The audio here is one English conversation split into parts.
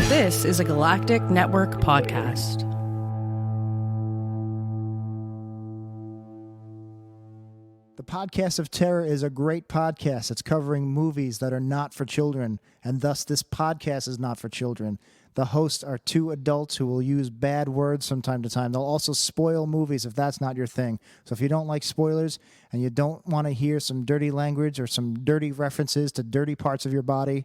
This is a Galactic Network podcast. The Podcast of Terror is a great podcast. It's covering movies that are not for children, and thus this podcast is not for children. The hosts are two adults who will use bad words from time to time. They'll also spoil movies if that's not your thing. So if you don't like spoilers and you don't want to hear some dirty language or some dirty references to dirty parts of your body,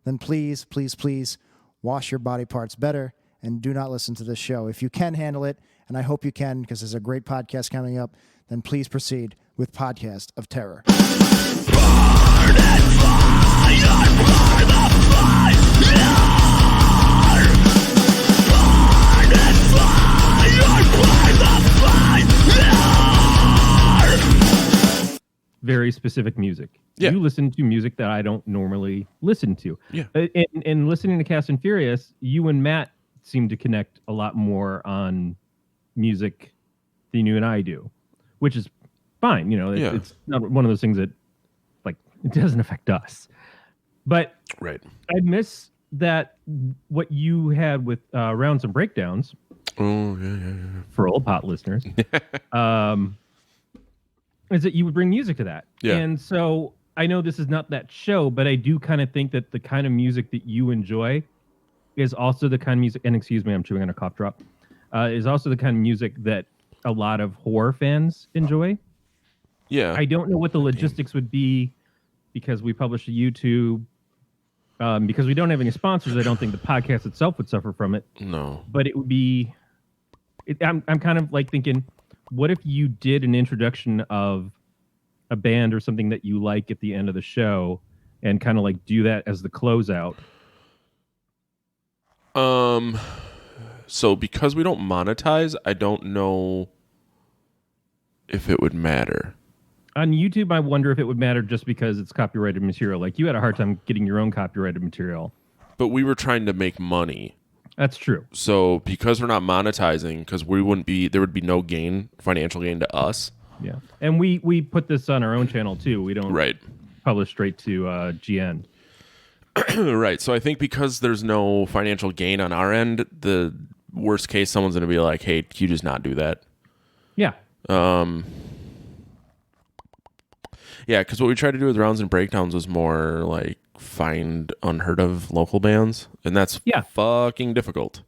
then please, please, please wash your body parts better and do not listen to this show. If you can handle it, and I hope you can because there's a great podcast coming up, then please proceed with Podcast of Terror. Burn and fire, burn the fire. Burn and fire, burn the fire. Very specific music. Yeah. You listen to music that I don't normally listen to. Yeah. In listening to Cast and Furious, you and Matt seem to connect a lot more on music than you and I do, which is fine. You know, it's not one of those things that, like, it doesn't affect us. But Right. I miss that what you had with Rounds and Breakdowns. Oh, yeah. For old pot listeners, is that you would bring music to that. Yeah. And so I know this is not that show, but I do kind of think that the kind of music that you enjoy is also the kind of music, and excuse me, I'm chewing on a cough drop, is also the kind of music that a lot of horror fans enjoy. Yeah. I don't know what the logistics would be because we publish to YouTube. Because we don't have any sponsors, I don't think the podcast itself would suffer from it. No. But it would be... I'm kind of like thinking, what if you did an introduction of a band or something that you like at the end of the show and kind of like do that as the closeout? So because we don't monetize, I don't know if it would matter. On YouTube, I wonder if it would matter just because it's copyrighted material. Like, you had a hard time getting your own copyrighted material. But we were trying to make money. That's true. So because we're not monetizing, because there would be no gain, financial gain to us. Yeah. And we put this on our own channel too. We don't Right. publish straight to GN. Right. So I think because there's no financial gain on our end, the worst case, someone's going to be like, hey, can you just not do that? Yeah. Yeah, because what we tried to do with Rounds and Breakdowns was more like find unheard of local bands, and that's fucking difficult.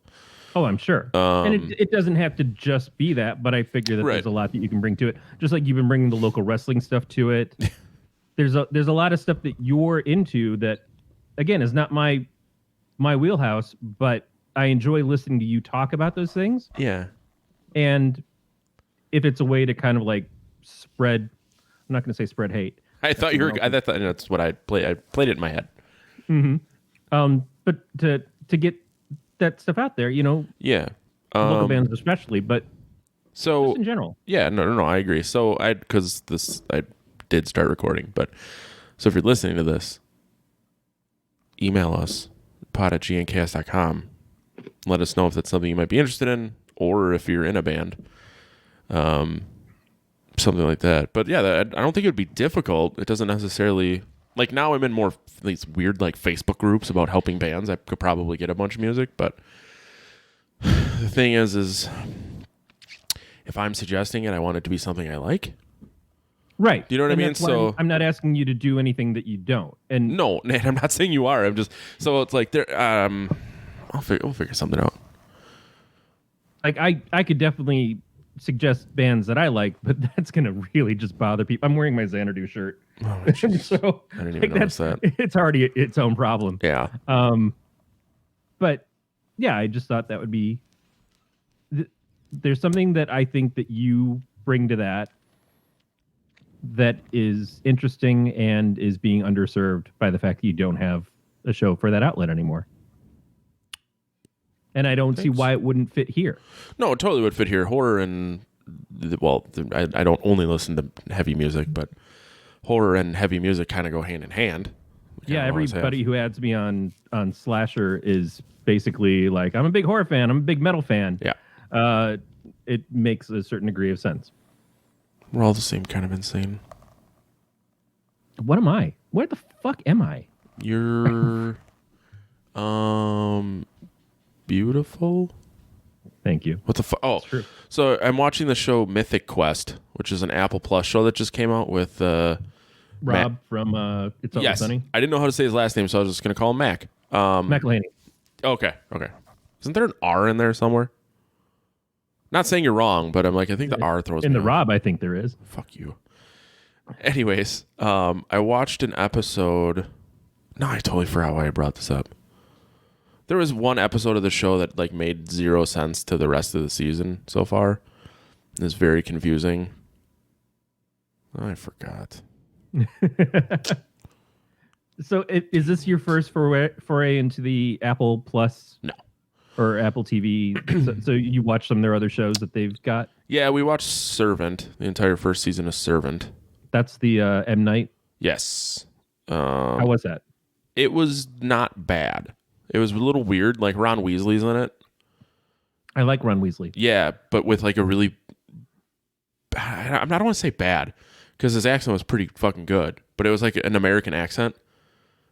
Oh, I'm sure. And it doesn't have to just be that, but I figure that there's a lot that you can bring to it. Just like you've been bringing the local wrestling stuff to it. There's a lot of stuff that you're into that, again, is not my wheelhouse, but I enjoy listening to you talk about those things. Yeah. And if it's a way to kind of like spread, I'm not going to say spread hate. I thought you were. I thought that's what I played. I played it in my head. Mm-hmm. But to get that stuff out there, you know. Yeah. Local bands especially, but so just in general. Yeah. No. I agree. So I did start recording, but so if you're listening to this, email us pod@gncast.com. Let us know if that's something you might be interested in, or if you're in a band. Something like that. But yeah, I don't think it would be difficult. It doesn't necessarily, like, now I'm in more these weird like Facebook groups about helping bands. I could probably get a bunch of music, but the thing is if I'm suggesting it, I want it to be something I like. Right. Do you know what I mean? That's why So I'm not asking you to do anything that you don't. And no, Nate, I'm not saying you are. I'm just, so it's like there. We'll figure something out. like I could definitely suggest bands that I like, but that's gonna really just bother people. I'm wearing my Xanadu shirt, so I didn't even notice that. It's already its own problem. Yeah. But yeah, I just thought that would be. There's something that I think that you bring to that is interesting and is being underserved by the fact that you don't have a show for that outlet anymore. And I don't see why it wouldn't fit here. No, it totally would fit here. Horror and, I don't only listen to heavy music, but horror and heavy music kind of go hand in hand. Yeah, everybody who adds me on Slasher is basically like, I'm a big horror fan, I'm a big metal fan. Yeah. It makes a certain degree of sense. We're all the same kind of insane. What am I? Where the fuck am I? You're beautiful. Thank you. What the fuck? Oh, true. So I'm watching the show Mythic Quest, which is an Apple Plus show that just came out with Rob from It's Always Sunny. I didn't know how to say his last name, so I was just going to call him Mac. McElhaney. Okay. Isn't there an R in there somewhere? Not saying you're wrong, but I'm like, I think the R throws in me the off. Rob. I think there is. Fuck you. Anyways, I watched an episode. No, I totally forgot why I brought this up. There was one episode of the show that like made zero sense to the rest of the season so far. It's very confusing. I forgot. So is this your first foray into the Apple Plus? No. Or Apple TV? so you watch some of their other shows that they've got? Yeah, we watched Servant, the entire first season of Servant. That's the M. Night? Yes. How was that? It was not bad. It was a little weird. Like Ron Weasley's in it. I like Ron Weasley. Yeah, but with like a really... I don't want to say bad, because his accent was pretty fucking good. But it was like an American accent.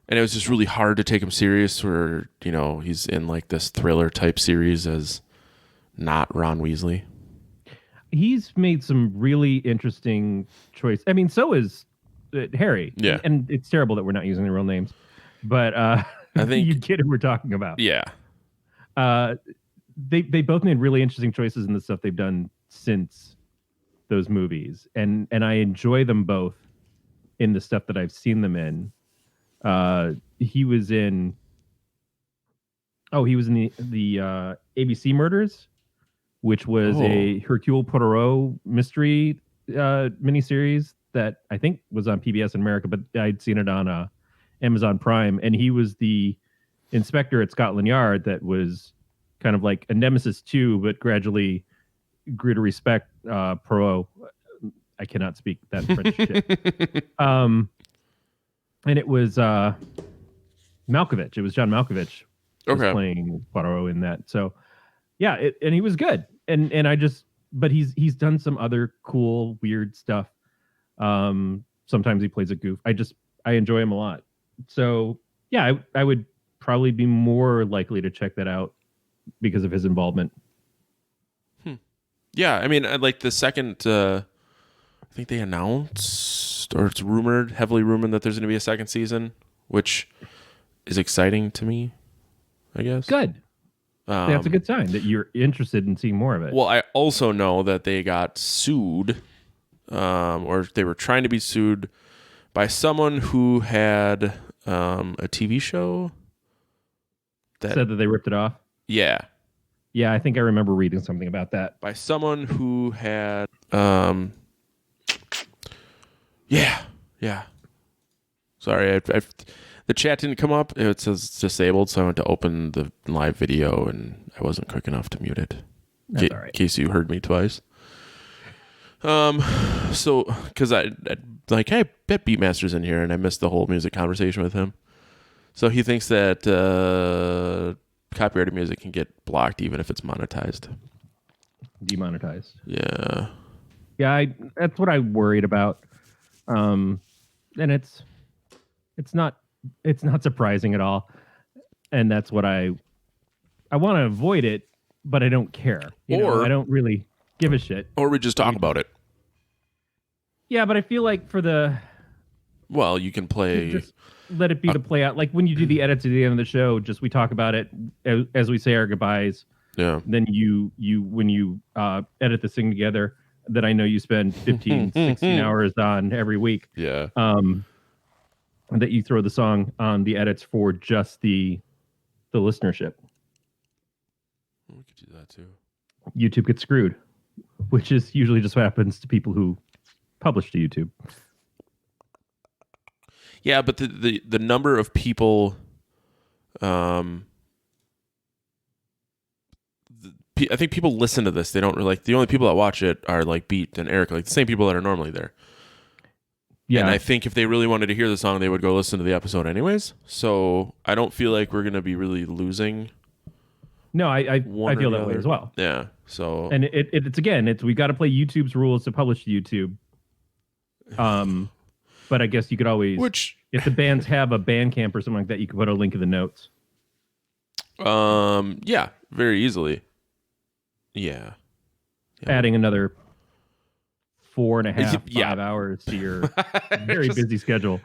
And it was just really hard to take him serious where, he's in like this thriller type series as not Ron Weasley. He's made some really interesting choices. I mean, so is Harry. Yeah. And it's terrible that we're not using their real names. But I think you get who we're talking about. Yeah. They both made really interesting choices in the stuff they've done since those movies. And I enjoy them both in the stuff that I've seen them in. He was in the ABC Murders, which was a Hercule Poirot mystery miniseries that I think was on PBS in America, but I'd seen it on Amazon Prime, and he was the inspector at Scotland Yard that was kind of like a Nemesis 2, but gradually grew to respect Poirot. I cannot speak that French shit. And it was Malkovich. It was John Malkovich was playing Poirot in that. So, yeah, and he was good. But he's done some other cool, weird stuff. Sometimes he plays a goof. I enjoy him a lot. So, yeah, I would probably be more likely to check that out because of his involvement. Yeah, I mean, like the second, I think they announced, or it's heavily rumored that there's going to be a second season, which is exciting to me, I guess. Good. That's a good sign that you're interested in seeing more of it. Well, I also know that they got sued, or they were trying to be sued by someone who had a TV show that said that they ripped it off. Yeah. Yeah, I think I remember reading something about that. By someone who had yeah. Sorry, the chat didn't come up. It says it's disabled, so I went to open the live video and I wasn't quick enough to mute it. That's all right. In case you heard me twice. So because I bet Beatmaster's in here and I missed the whole music conversation with him. So he thinks that copyrighted music can get blocked even if it's monetized. Demonetized. Yeah. Yeah, that's what I worried about. And it's not surprising at all. And that's what I want to avoid it, but I don't care. I don't really give a shit. Or we just talk about it. Yeah, but I feel like well, you can play. Just let it be the play out. Like when you do the edits at the end of the show, just we talk about it as we say our goodbyes. Yeah. Then you when you edit this thing together that I know you spend 15, 16 hours on every week. Yeah. That you throw the song on the edits for just the listenership. We could do that too. YouTube gets screwed, which is usually just what happens to people who publish to YouTube. Yeah, but the number of people, I think people listen to this. They don't really, like, the only people that watch it are like Beat and Eric, like the same people that are normally there. Yeah. And I think if they really wanted to hear the song, they would go listen to the episode anyways. So I don't feel like we're going to be really losing. No, I feel that way as well. Yeah. So, and it's we got to play YouTube's rules to publish to YouTube. But I guess you could always, if the bands have a Bandcamp or something like that, you could put a link in the notes. Yeah, very easily. Yeah. Adding another 4.5, Yeah. 5 hours to your very busy schedule.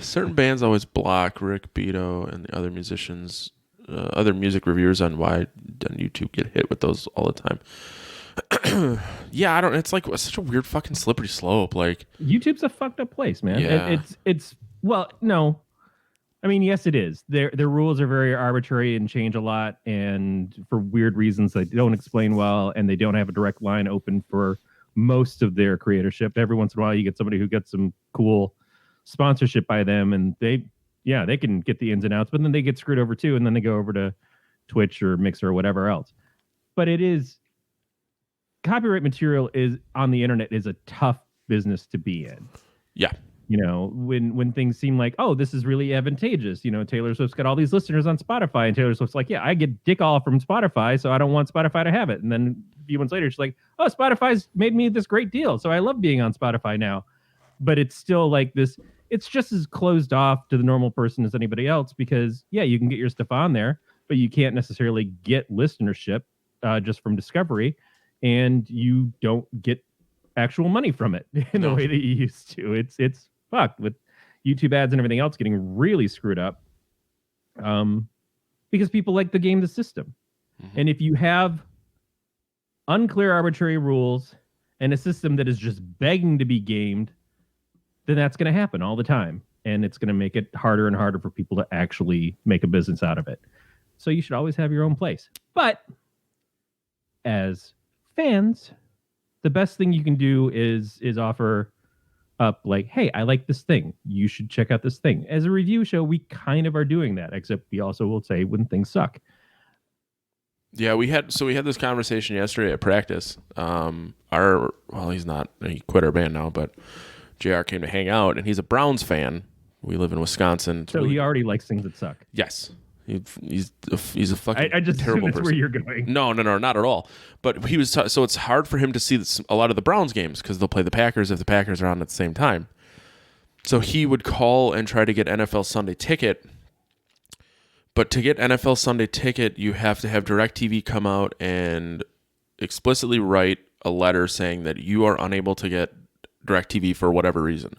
Certain bands always block Rick Beato and the other musicians, other music reviewers on YouTube get hit with those all the time. Yeah, I don't. It's like such a weird fucking slippery slope. Like YouTube's a fucked up place, man. Yeah. It's well, no. I mean, yes, it is. Their rules are very arbitrary and change a lot, and for weird reasons they don't explain well, and they don't have a direct line open for most of their creatorship. Every once in a while, you get somebody who gets some cool sponsorship by them, and they can get the ins and outs, but then they get screwed over too, and then they go over to Twitch or Mixer or whatever else. But it is copyright material is on the internet is a tough business to be in. Yeah. You know, when things seem like, oh, this is really advantageous. You know, Taylor Swift's got all these listeners on Spotify, and Taylor Swift's like, yeah, I get dick all from Spotify, so I don't want Spotify to have it. And then a few months later, she's like, oh, Spotify's made me this great deal, so I love being on Spotify now. But it's still like this, it's just as closed off to the normal person as anybody else because, yeah, you can get your stuff on there, but you can't necessarily get listenership just from discovery, and you don't get actual money from it in the way that you used to. It's fucked with YouTube ads and everything else getting really screwed up because people like the game the system. Mm-hmm. And if you have unclear arbitrary rules and a system that is just begging to be gamed, then that's going to happen all the time. And it's going to make it harder and harder for people to actually make a business out of it. So you should always have your own place. But as fans, the best thing you can do is offer up like, hey, I like this thing. You should check out this thing. As a review show, we kind of are doing that, except we also will say when things suck. Yeah, we had this conversation yesterday at practice. He quit our band now, but JR came to hang out, and he's a Browns fan. We live in Wisconsin. So he already likes things that suck. Yes. He's a fucking I just terrible person. Where you're going. No, not at all. But he was so it's hard for him to see a lot of the Browns games because they'll play the Packers if the Packers are on at the same time. So he would call and try to get NFL Sunday Ticket. But to get NFL Sunday Ticket, you have to have DirecTV come out and explicitly write a letter saying that you are unable to get DirecTV for whatever reason.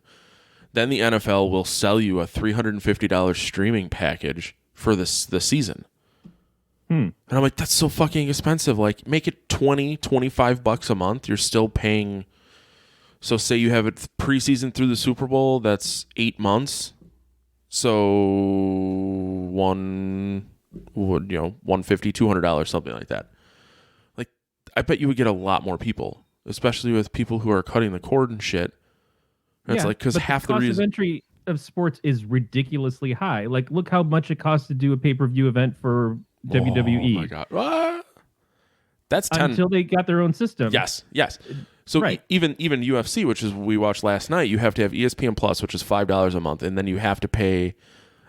Then the NFL will sell you a $350 streaming package for the season. And I'm like, that's so fucking expensive. Like, make it $20-$25 a month. You're still paying. So say you have it preseason through the Super Bowl, that's 8 months. So $150, $200, something like that. Like, I bet you would get a lot more people, especially with people who are cutting the cord and shit. It's like, because half the reason of entry of sports is ridiculously high. Like, look how much it costs to do a pay-per-view event for WWE. Oh my god, that's 10 until they got their own system. Yes. So right. Even UFC, which is we watched last night, you have to have ESPN Plus, which is $5 a month, and then you have to pay,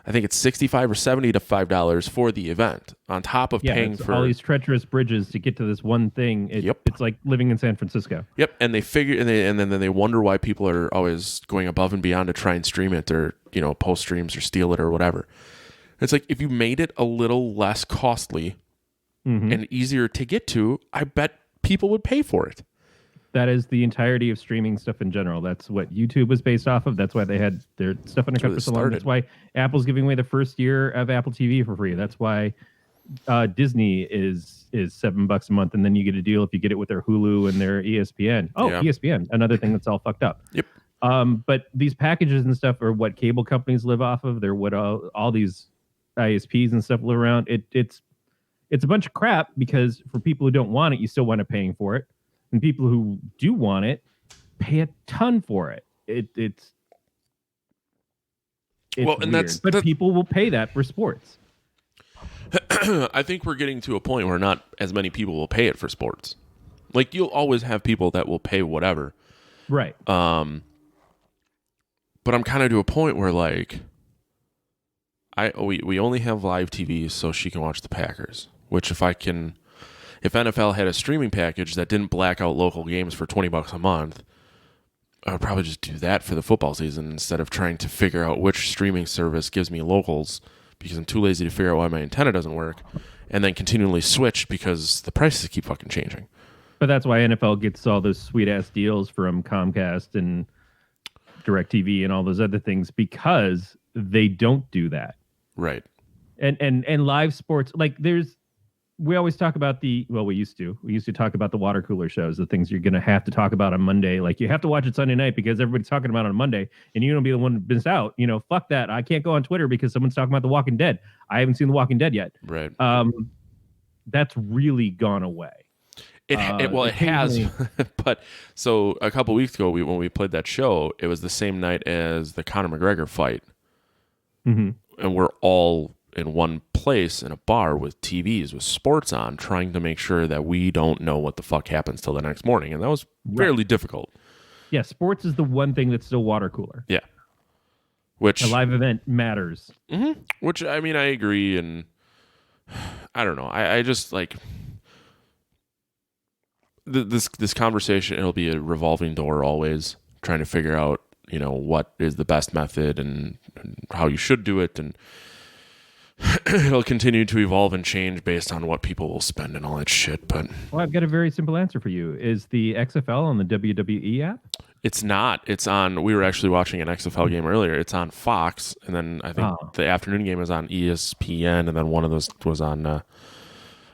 I think it's $65 or $70 to $5 for the event on top of paying for all these treacherous bridges to get to this one thing. It's like living in San Francisco. Yep, and they figure, and then they wonder why people are always going above and beyond to try and stream it, or post streams or steal it or whatever. It's like if you made it a little less costly and easier to get to, I bet people would pay for it. That is the entirety of streaming stuff in general. That's what YouTube was based off of. That's why they had their stuff undercut for so long. That's why Apple's giving away the first year of Apple TV for free. That's why Disney is $7 a month, and then you get a deal if you get it with their Hulu and their ESPN. Oh, yeah. ESPN, another thing that's all fucked up. Yep. But these packages and stuff are what cable companies live off of. They're what all these ISPs and stuff live around. It's a bunch of crap because for people who don't want it, you still wind up paying for it. And people who do want it pay a ton for it. It's well, and weird. But people will pay that for sports. I think we're getting to a point where not as many people will pay it for sports. Like, you'll always have people that will pay whatever. Right. But I'm kind of to a point where, like, we only have live TV so she can watch the Packers, which if NFL had a streaming package that didn't black out local games for $20 a month, I would probably just do that for the football season instead of trying to figure out which streaming service gives me locals because I'm too lazy to figure out why my antenna doesn't work, and then continually switch because the prices keep fucking changing. But that's why NFL gets all those sweet ass deals from Comcast and DirecTV and all those other things, because they don't do that. Right. And live sports, like we always talk about we used to talk about the water cooler shows, the things you're going to have to talk about on Monday. Like, you have to watch it Sunday night because everybody's talking about it on Monday, and you're going to be the one that missed out. Fuck that. I can't go on Twitter because someone's talking about The Walking Dead. I haven't seen The Walking Dead yet. Right. That's really gone away. It has. But so a couple weeks ago, when we played that show, it was the same night as the Conor McGregor fight. Mm-hmm. And we're all in one place in a bar with TVs with sports on, trying to make sure that we don't know what the fuck happens till the next morning. And that was fairly difficult. Yeah, sports is the one thing that's still water cooler. Yeah. Which a live event matters. Mm-hmm. Which, I mean, I agree. And I don't know. I just like this conversation. It'll be a revolving door always, trying to figure out, what is the best method and how you should do it. And it'll continue to evolve and change based on what people will spend and all that shit. But I've got a very simple answer for you. Is the XFL on the WWE app? It's not. It's on. We were actually watching an XFL game earlier. It's on Fox, and then I think the afternoon game was on ESPN, and then one of those was on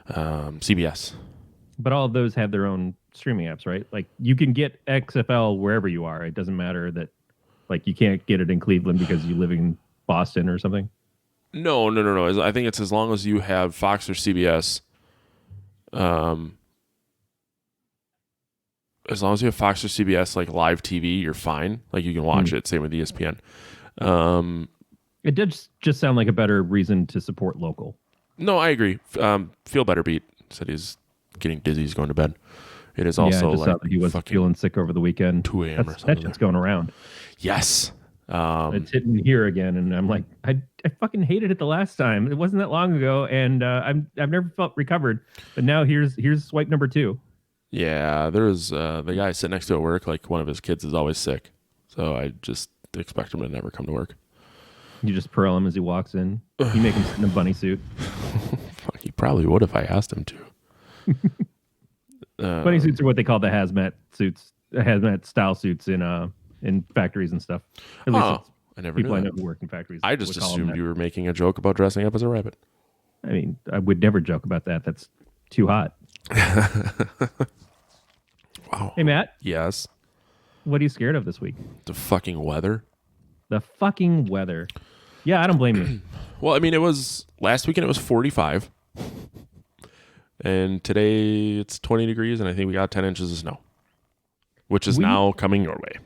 CBS. But all of those have their own streaming apps, right? Like, you can get XFL wherever you are. It doesn't matter that, like, you can't get it in Cleveland because you live in Boston or something. No. I think it's as long as you have Fox or CBS. As long as you have Fox or CBS, like live TV, you're fine. Like, you can watch it. Same with ESPN. It did just sound like a better reason to support local. No, I agree. Feel better beat said he's getting dizzy. He's going to bed. It is also like he was feeling sick over the weekend. 2 a.m. or something. That shit's going around. Yes. It's hitting here again, and I'm like, I fucking hated it the last time. It wasn't that long ago, and I've never felt recovered. But now here's swipe number 2. Yeah, there's the guy sitting next to at work. Like, one of his kids is always sick, so I just expect him to never come to work. You just pearl him as he walks in. You make him sit in a bunny suit. He probably would if I asked him to. Bunny suits are what they call the hazmat suits, hazmat style suits in factories and stuff. At least I never people knew I that. know who work in factories. I just assumed you were making a joke about dressing up as a rabbit. I mean, I would never joke about that. That's too hot. Wow. Hey, Matt. Yes. What are you scared of this week? The fucking weather. The fucking weather. Yeah, I don't blame you. Well, I mean, it was last weekend. It was 45, and today it's 20 degrees, and I think we got 10 inches of snow, which is now coming your way.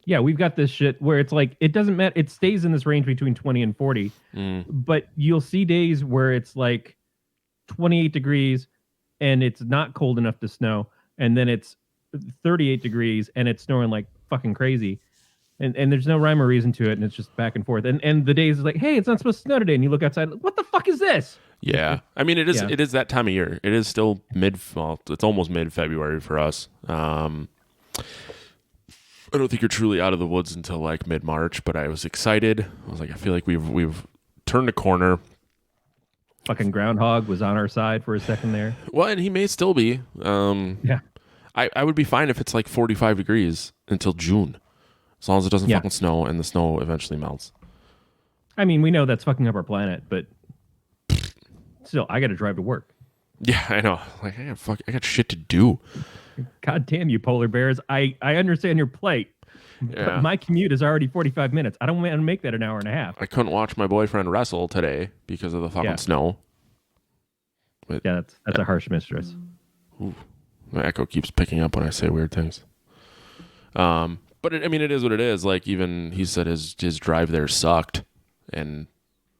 Yeah, we've got this shit where it's like, it doesn't matter. It stays in this range between 20 and 40, but you'll see days where it's like 28 degrees and it's not cold enough to snow, and then it's 38 degrees and it's snowing like fucking crazy. And there's no rhyme or reason to it, and it's just back and forth. And the days is like, hey, it's not supposed to snow today, and you look outside, what the fuck is this? Yeah, I mean, it is. Yeah. It is that time of year. It is still it's almost mid-February for us. I don't think you're truly out of the woods until like mid-March, but I was excited. I was like, I feel like we've turned a corner. Fucking groundhog was on our side for a second there. Well, and he may still be. Yeah, I would be fine if it's like 45 degrees until June. As long as it doesn't fucking snow and the snow eventually melts. I mean, we know that's fucking up our planet, but still, I got to drive to work. Yeah, I know. Like, I got shit to do. God damn you, polar bears. I understand your plight, but my commute is already 45 minutes. I don't want to make that an hour and a half. I couldn't watch my boyfriend wrestle today because of the fucking snow. But, yeah, that's a harsh mistress. Ooh, my echo keeps picking up when I say weird things. But it is what it is. Like, even he said his drive there sucked, and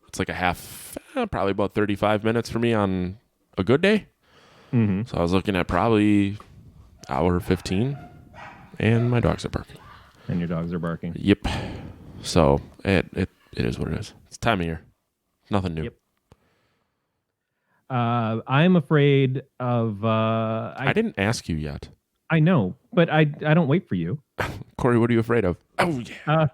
it's like a half, probably about 35 minutes for me on a good day. Mm-hmm. So I was looking at probably hour 15, and my dogs are barking. And your dogs are barking. Yep. So it is what it is. It's time of year. Nothing new. Yep. I'm afraid of. I didn't ask you yet. I know, but I don't wait for you. Corey, what are you afraid of? Oh, yeah.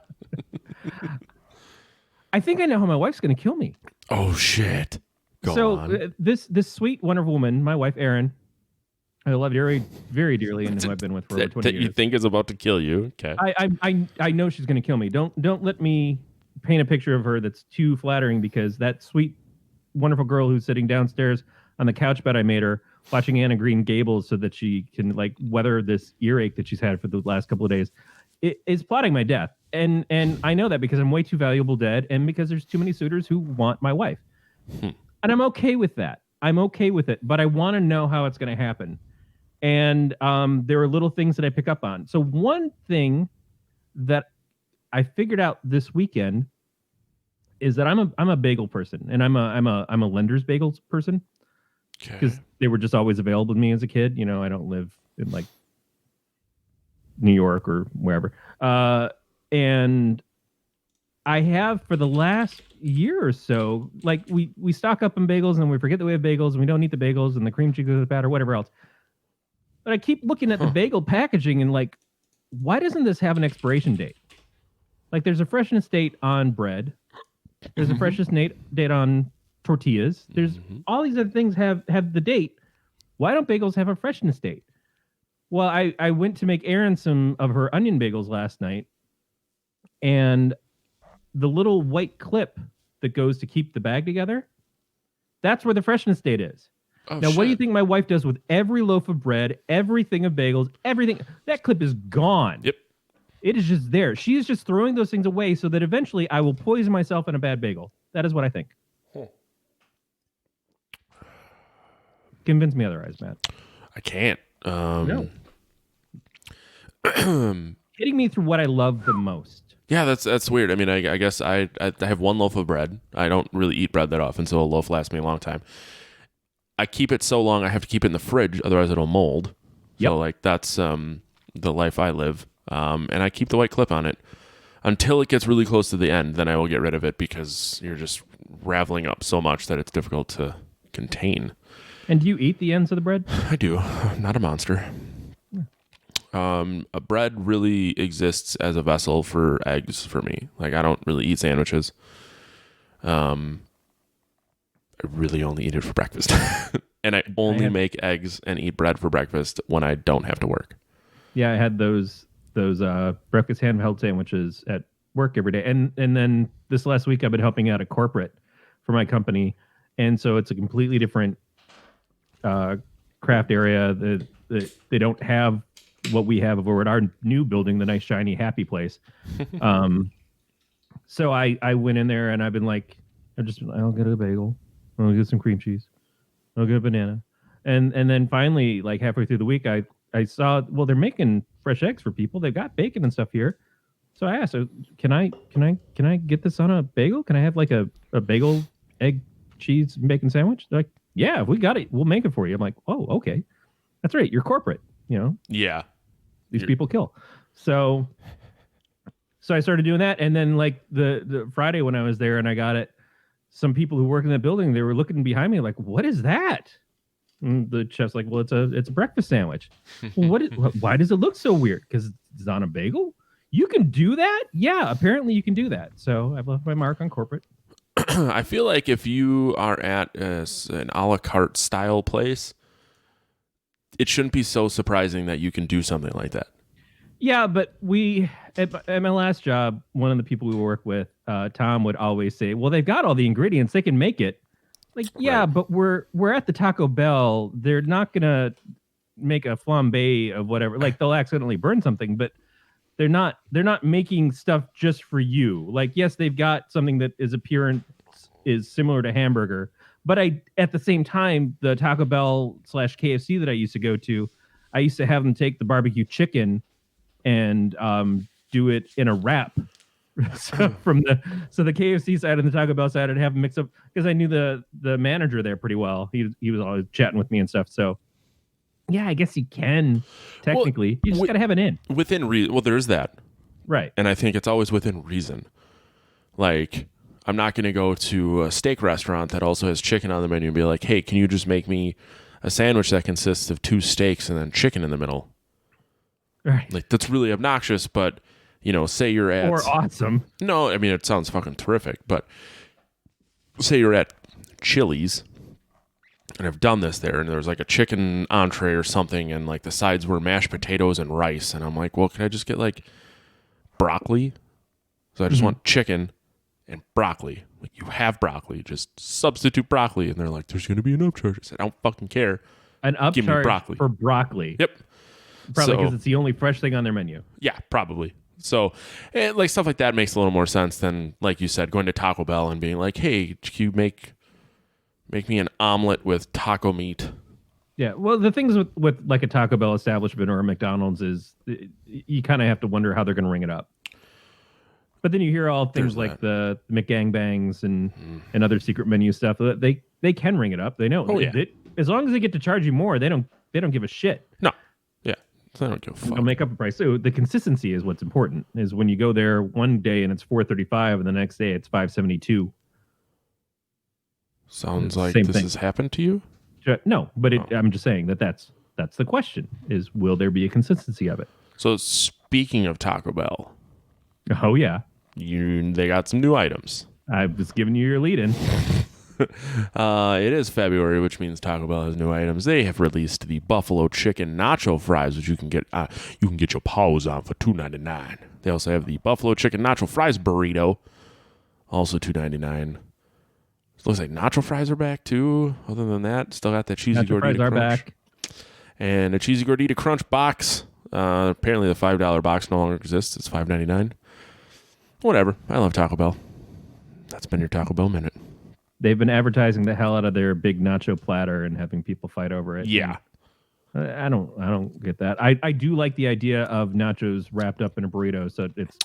I think I know how my wife's going to kill me. Oh shit! Go on. This sweet, wonderful woman, my wife Erin, I love very, very dearly, and who I've been with for over 20 years. You think is about to kill you? Okay. I know she's going to kill me. Don't let me paint a picture of her that's too flattering, because that sweet, wonderful girl who's sitting downstairs on the couch bed I made her, watching Anna Green Gables so that she can like weather this earache that she's had for the last couple of days, is plotting my death. And I know that because I'm way too valuable dead, and because there's too many suitors who want my wife. And I'm okay with that. I'm okay with it, but I want to know how it's going to happen. And there are little things that I pick up on. So one thing that I figured out this weekend is that I'm a bagel person, and I'm a Lender's Bagels person, because they were just always available to me as a kid. You know, I don't live in like New York or wherever. And I have for the last year or so, like we stock up on bagels and we forget that we have bagels and we don't eat the bagels and the cream cheese is bad or whatever else. But I keep looking at the bagel packaging and like, why doesn't this have an expiration date? Like there's a freshness date on bread. There's a freshness date on tortillas. There's all these other things have the date. Why don't bagels have a freshness date? Well, I went to make Erin some of her onion bagels last night, and the little white clip that goes to keep the bag together, that's where the freshness date is. Oh, now, what do you think my wife does with every loaf of bread, everything of bagels, everything? That clip is gone. Yep. It is just there. She is just throwing those things away so that eventually I will poison myself in a bad bagel. That is what I think. Convince me otherwise, Matt. I can't. No. Hitting me through what I love the most. Yeah, that's weird. I mean, I guess I have one loaf of bread. I don't really eat bread that often, so a loaf lasts me a long time. I keep it so long I have to keep it in the fridge, otherwise it'll mold. Yep. So like that's the life I live. And I keep the white clip on it until it gets really close to the end. Then I will get rid of it because you're just raveling up so much that it's difficult to contain. And do you eat the ends of the bread? I do. I'm not a monster. A bread really exists as a vessel for eggs for me. Like I don't really eat sandwiches. I really only eat it for breakfast. And I only make eggs and eat bread for breakfast when I don't have to work. Yeah, I had those breakfast handheld sandwiches at work every day. And then this last week I've been helping out a corporate for my company. And so it's a completely different craft area. They don't have what we have over at our new building, the nice, shiny, happy place. So I went in there and I've been like, I'll get a bagel. I'll get some cream cheese. I'll get a banana. And then finally, like halfway through the week, I saw, well, they're making fresh eggs for people. They've got bacon and stuff here. So I asked, can I get this on a bagel? Can I have like a bagel, egg, cheese, and bacon sandwich? They're like, yeah, we got it. We'll make it for you. I'm like, oh, okay. That's right. You're corporate, you know? Yeah. These people kill. So I started doing that. And then like the Friday when I was there and I got it, some people who work in that building, they were looking behind me like, what is that? And the chef's like, well, it's a breakfast sandwich. Well, why does it look so weird? Because it's on a bagel? You can do that? Yeah, apparently you can do that. So I've left my mark on corporate. I feel like if you are at an a la carte style place, it shouldn't be so surprising that you can do something like that. Yeah, but at my last job, one of the people we work with, Tom, would always say, well, they've got all the ingredients. They can make it. Like, yeah, right. But we're at the Taco Bell. They're not going to make a flambe of whatever. Like, they'll accidentally burn something, but they're not making stuff just for you. Like, yes, they've got something that is appearance is similar to hamburger, but at the same time, the Taco Bell / KFC that I used to go to, I used to have them take the barbecue chicken and do it in a wrap. So the KFC side and the Taco Bell side, I'd have them mix up because I knew the manager there pretty well. He was always chatting with me and stuff. So yeah, I guess you can technically. You just got to have it in within reason. Well, there's that, right? And I think it's always within reason. Like, I'm not going to go to a steak restaurant that also has chicken on the menu and be like, hey, can you just make me a sandwich that consists of 2 steaks and then chicken in the middle? Right. Like, that's really obnoxious, but say you're at or awesome. No, I mean it sounds fucking terrific, but say you're at Chili's, and I've done this there, and there was like a chicken entree or something, and like the sides were mashed potatoes and rice, and I'm like, well, can I just get like broccoli? So I just want chicken and broccoli. Like, you have broccoli, just substitute broccoli. And they're like, there's going to be an upcharge. I said, I don't fucking care. An Give me upcharge broccoli. for broccoli. Yep. Probably because it's the only fresh thing on their menu. Yeah, probably. So, like stuff like that makes a little more sense than, like you said, going to Taco Bell and being like, hey, can you make me an omelet with taco meat? Yeah, well, the things with like a Taco Bell establishment or a McDonald's is you kind of have to wonder how they're going to ring it up. But then you hear all things like the McGangbangs and other secret menu stuff. They can ring it up. They know. Oh, yeah. As long as they get to charge you more, they don't give a shit. No. Yeah. They don't give a fuck. They'll make up a price. So the consistency is what's important. Is when you go there one day and it's $4.35 and the next day it's $5.72. Sounds like this has happened to you? No, but I'm just saying that's the question: is will there be a consistency of it? So speaking of Taco Bell, oh yeah, they got some new items. I was giving you your lead in. It is February, which means Taco Bell has new items. They have released the buffalo chicken nacho fries, which you can get your paws on for $2.99. They also have the buffalo chicken nacho fries burrito, also $2.99. Looks like nacho fries are back too. Other than that, still got that cheesy nacho gordita fries are crunch. back. And a cheesy gordita crunch box. Apparently the $5 box no longer exists. It's $5.99. Whatever. I love Taco Bell. That's been your Taco Bell minute. They've been advertising the hell out of their big nacho platter and having people fight over it. Yeah. I don't get that. I do like the idea of nachos wrapped up in a burrito. So it's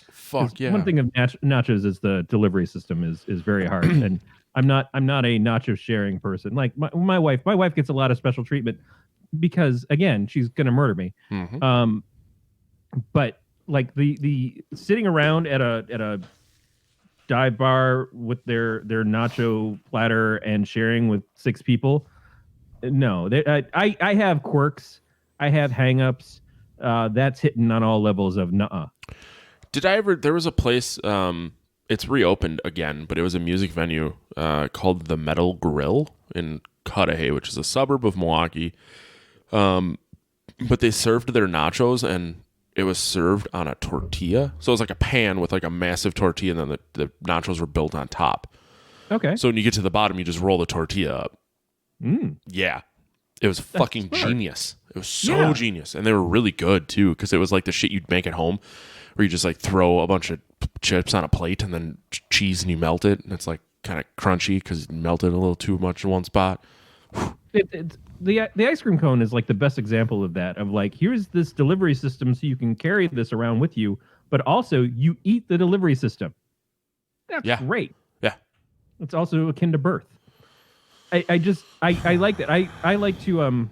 yeah. One thing of nachos is the delivery system is very hard. And I'm not a nacho sharing person. Like my wife gets a lot of special treatment because again, she's gonna murder me. Mm-hmm. But like the sitting around at a dive bar with their nacho platter and sharing with 6 people. No, I have quirks. I have hang-ups. That's hitting on all levels of nuh-uh. There was a place, it's reopened again, but it was a music venue called the Metal Grill in Cudahy, which is a suburb of Milwaukee. But they served their nachos and it was served on a tortilla. So it was like a pan with like a massive tortilla and then the nachos were built on top. Okay. So when you get to the bottom, you just roll the tortilla up. Yeah. It was fucking genius. It was so genius. And they were really good too, because it was like the shit you'd make at home where you just like throw a bunch of chips on a plate and then cheese and you melt it. And it's like kind of crunchy because you melted a little too much in one spot. The ice cream cone is like the best example of that. Of like, here's this delivery system so you can carry this around with you, but also you eat the delivery system. That's great. Yeah. It's also akin to birth. I like that. I like to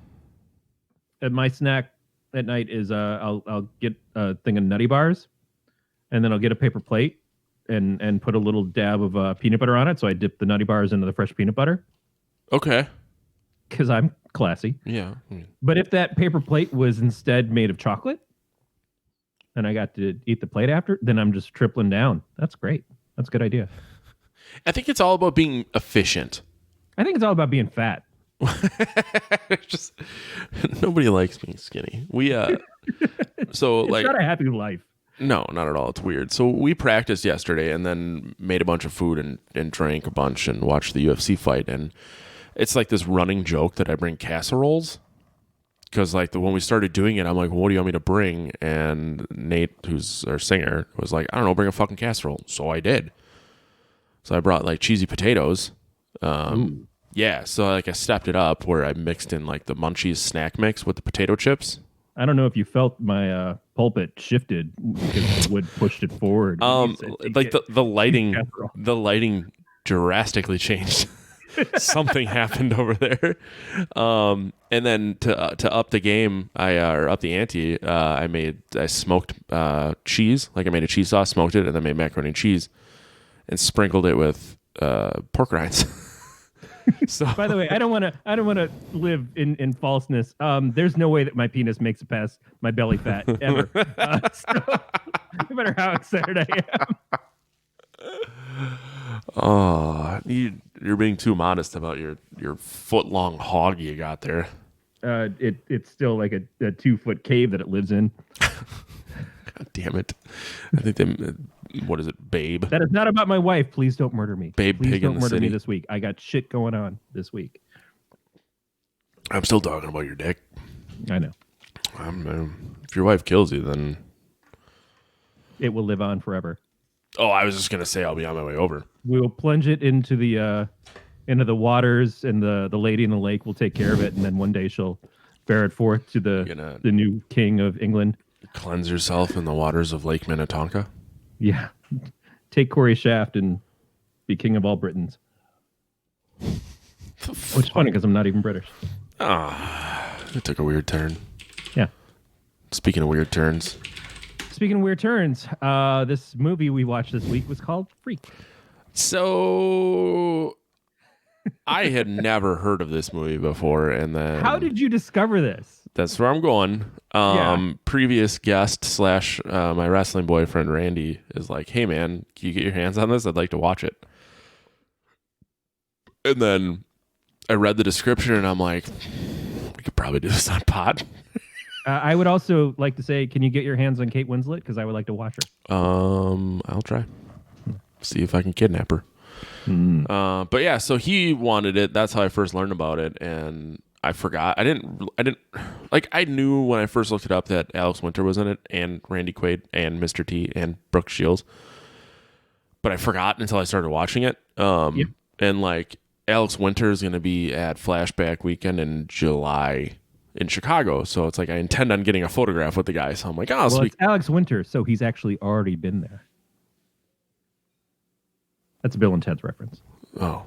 my snack at night is I'll get a thing of Nutty Bars, and then I'll get a paper plate and put a little dab of peanut butter on it. So I dip the Nutty Bars into the fresh peanut butter. Okay. Because I'm classy. Yeah. But if that paper plate was instead made of chocolate, and I got to eat the plate after, then I'm just tripling down. That's great. That's a good idea. I think it's all about being efficient. I think it's all about being fat. Just nobody likes being skinny. We so it's like not a happy life. No, not at all. It's weird. So we practiced yesterday and then made a bunch of food and drank a bunch and watched the UFC fight. And it's like this running joke that I bring casseroles because like when we started doing it, I'm like, well, what do you want me to bring? And Nate, who's our singer, was like, I don't know, bring a fucking casserole. So I did. So I brought like cheesy potatoes. Yeah, so like I stepped it up where I mixed in like the Munchies snack mix with the potato chips. I don't know if you felt my pulpit shifted because the wood pushed it forward. Like the lighting drastically changed. Something happened over there. And then to up the game, or up the ante, I smoked cheese. Like I made a cheese sauce, smoked it, and then made macaroni and cheese, and sprinkled it with pork rinds. So, by the way, I don't want to live in falseness. There's no way that my penis makes it past my belly fat ever. So, no matter how excited I am. oh, you're being too modest about your foot long hog you got there. It's still like a 2-foot cave that it lives in. God damn it! I think they. What is it, Babe? That is not about my wife. Please don't murder me. Babe Please Pig don't in the murder me City. this week. I got shit going on this week. I'm still talking about your dick. I know. If your wife kills you, then It will live on forever. oh, I was just gonna say I'll be on my way over. We will plunge it into the waters, and the lady in the lake will take care of it, and then one day she'll bear it forth to the new king of England. Cleanse yourself in the waters of Lake Minnetonka. Yeah. Take Corey Shaft and be king of all Britons. Which is funny because I'm not even British. It took a weird turn. Yeah. Speaking of weird turns. Speaking of weird turns, this movie we watched this week was called Freak. So I had never heard of this movie before, and then How did you discover this? that's where I'm going. Previous guest / my wrestling boyfriend Randy is like, "Hey man, can you get your hands on this? I'd like to watch it." And then I read the description, and I'm like, "We could probably do this on pod." I would also like to say, can you get your hands on Kate Winslet? Because I would like to watch her. I'll try. See if I can kidnap her. But yeah, so he wanted it. That's how I first learned about it, and I forgot. I didn't like. I knew when I first looked it up that Alex Winter was in it, and Randy Quaid, and Mr. T, and Brooke Shields. But I forgot until I started watching it. Yep. And like Alex Winter is going to be at Flashback Weekend in July in Chicago, so it's like I intend on getting a photograph with the guy. So I'm like, oh, Well, sweet. it's Alex Winter, so he's actually already been there. That's a Bill and Ted's reference. Oh,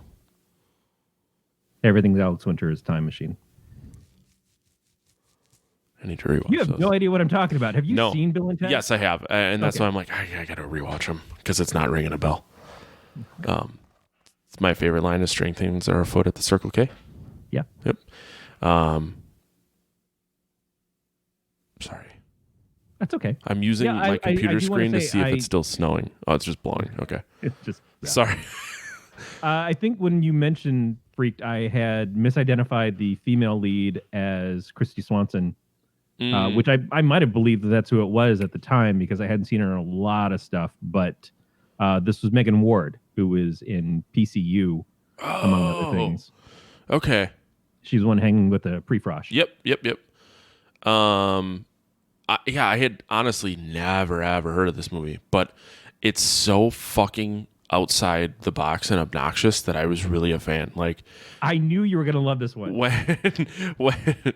Everything's Alex Winter is Time Machine. I need to rewatch. You have those. no idea what I'm talking about. Have you No. seen Bill and Ted? Yes, I have, and that's Okay. why I'm like, I got to rewatch them because it's not ringing a bell. It's my favorite line is "String things are afoot at the Circle K." Yeah. Yep. Sorry, That's okay. I'm using Yeah, my I computer do wanna screen to say see if it's still snowing. Oh, it's just blowing. Okay, It's just... sorry. I think when you mentioned Freaked, I had misidentified the female lead as Christy Swanson, which I might have believed that that's who it was at the time because I hadn't seen her in a lot of stuff. But this was Megan Ward, who was in PCU, among other things. Okay. She's the one hanging with the pre-frosh. Yep. I had honestly never ever heard of this movie, but it's so fucking outside the box and obnoxious that I was really a fan. Like, I knew you were going to love this one. when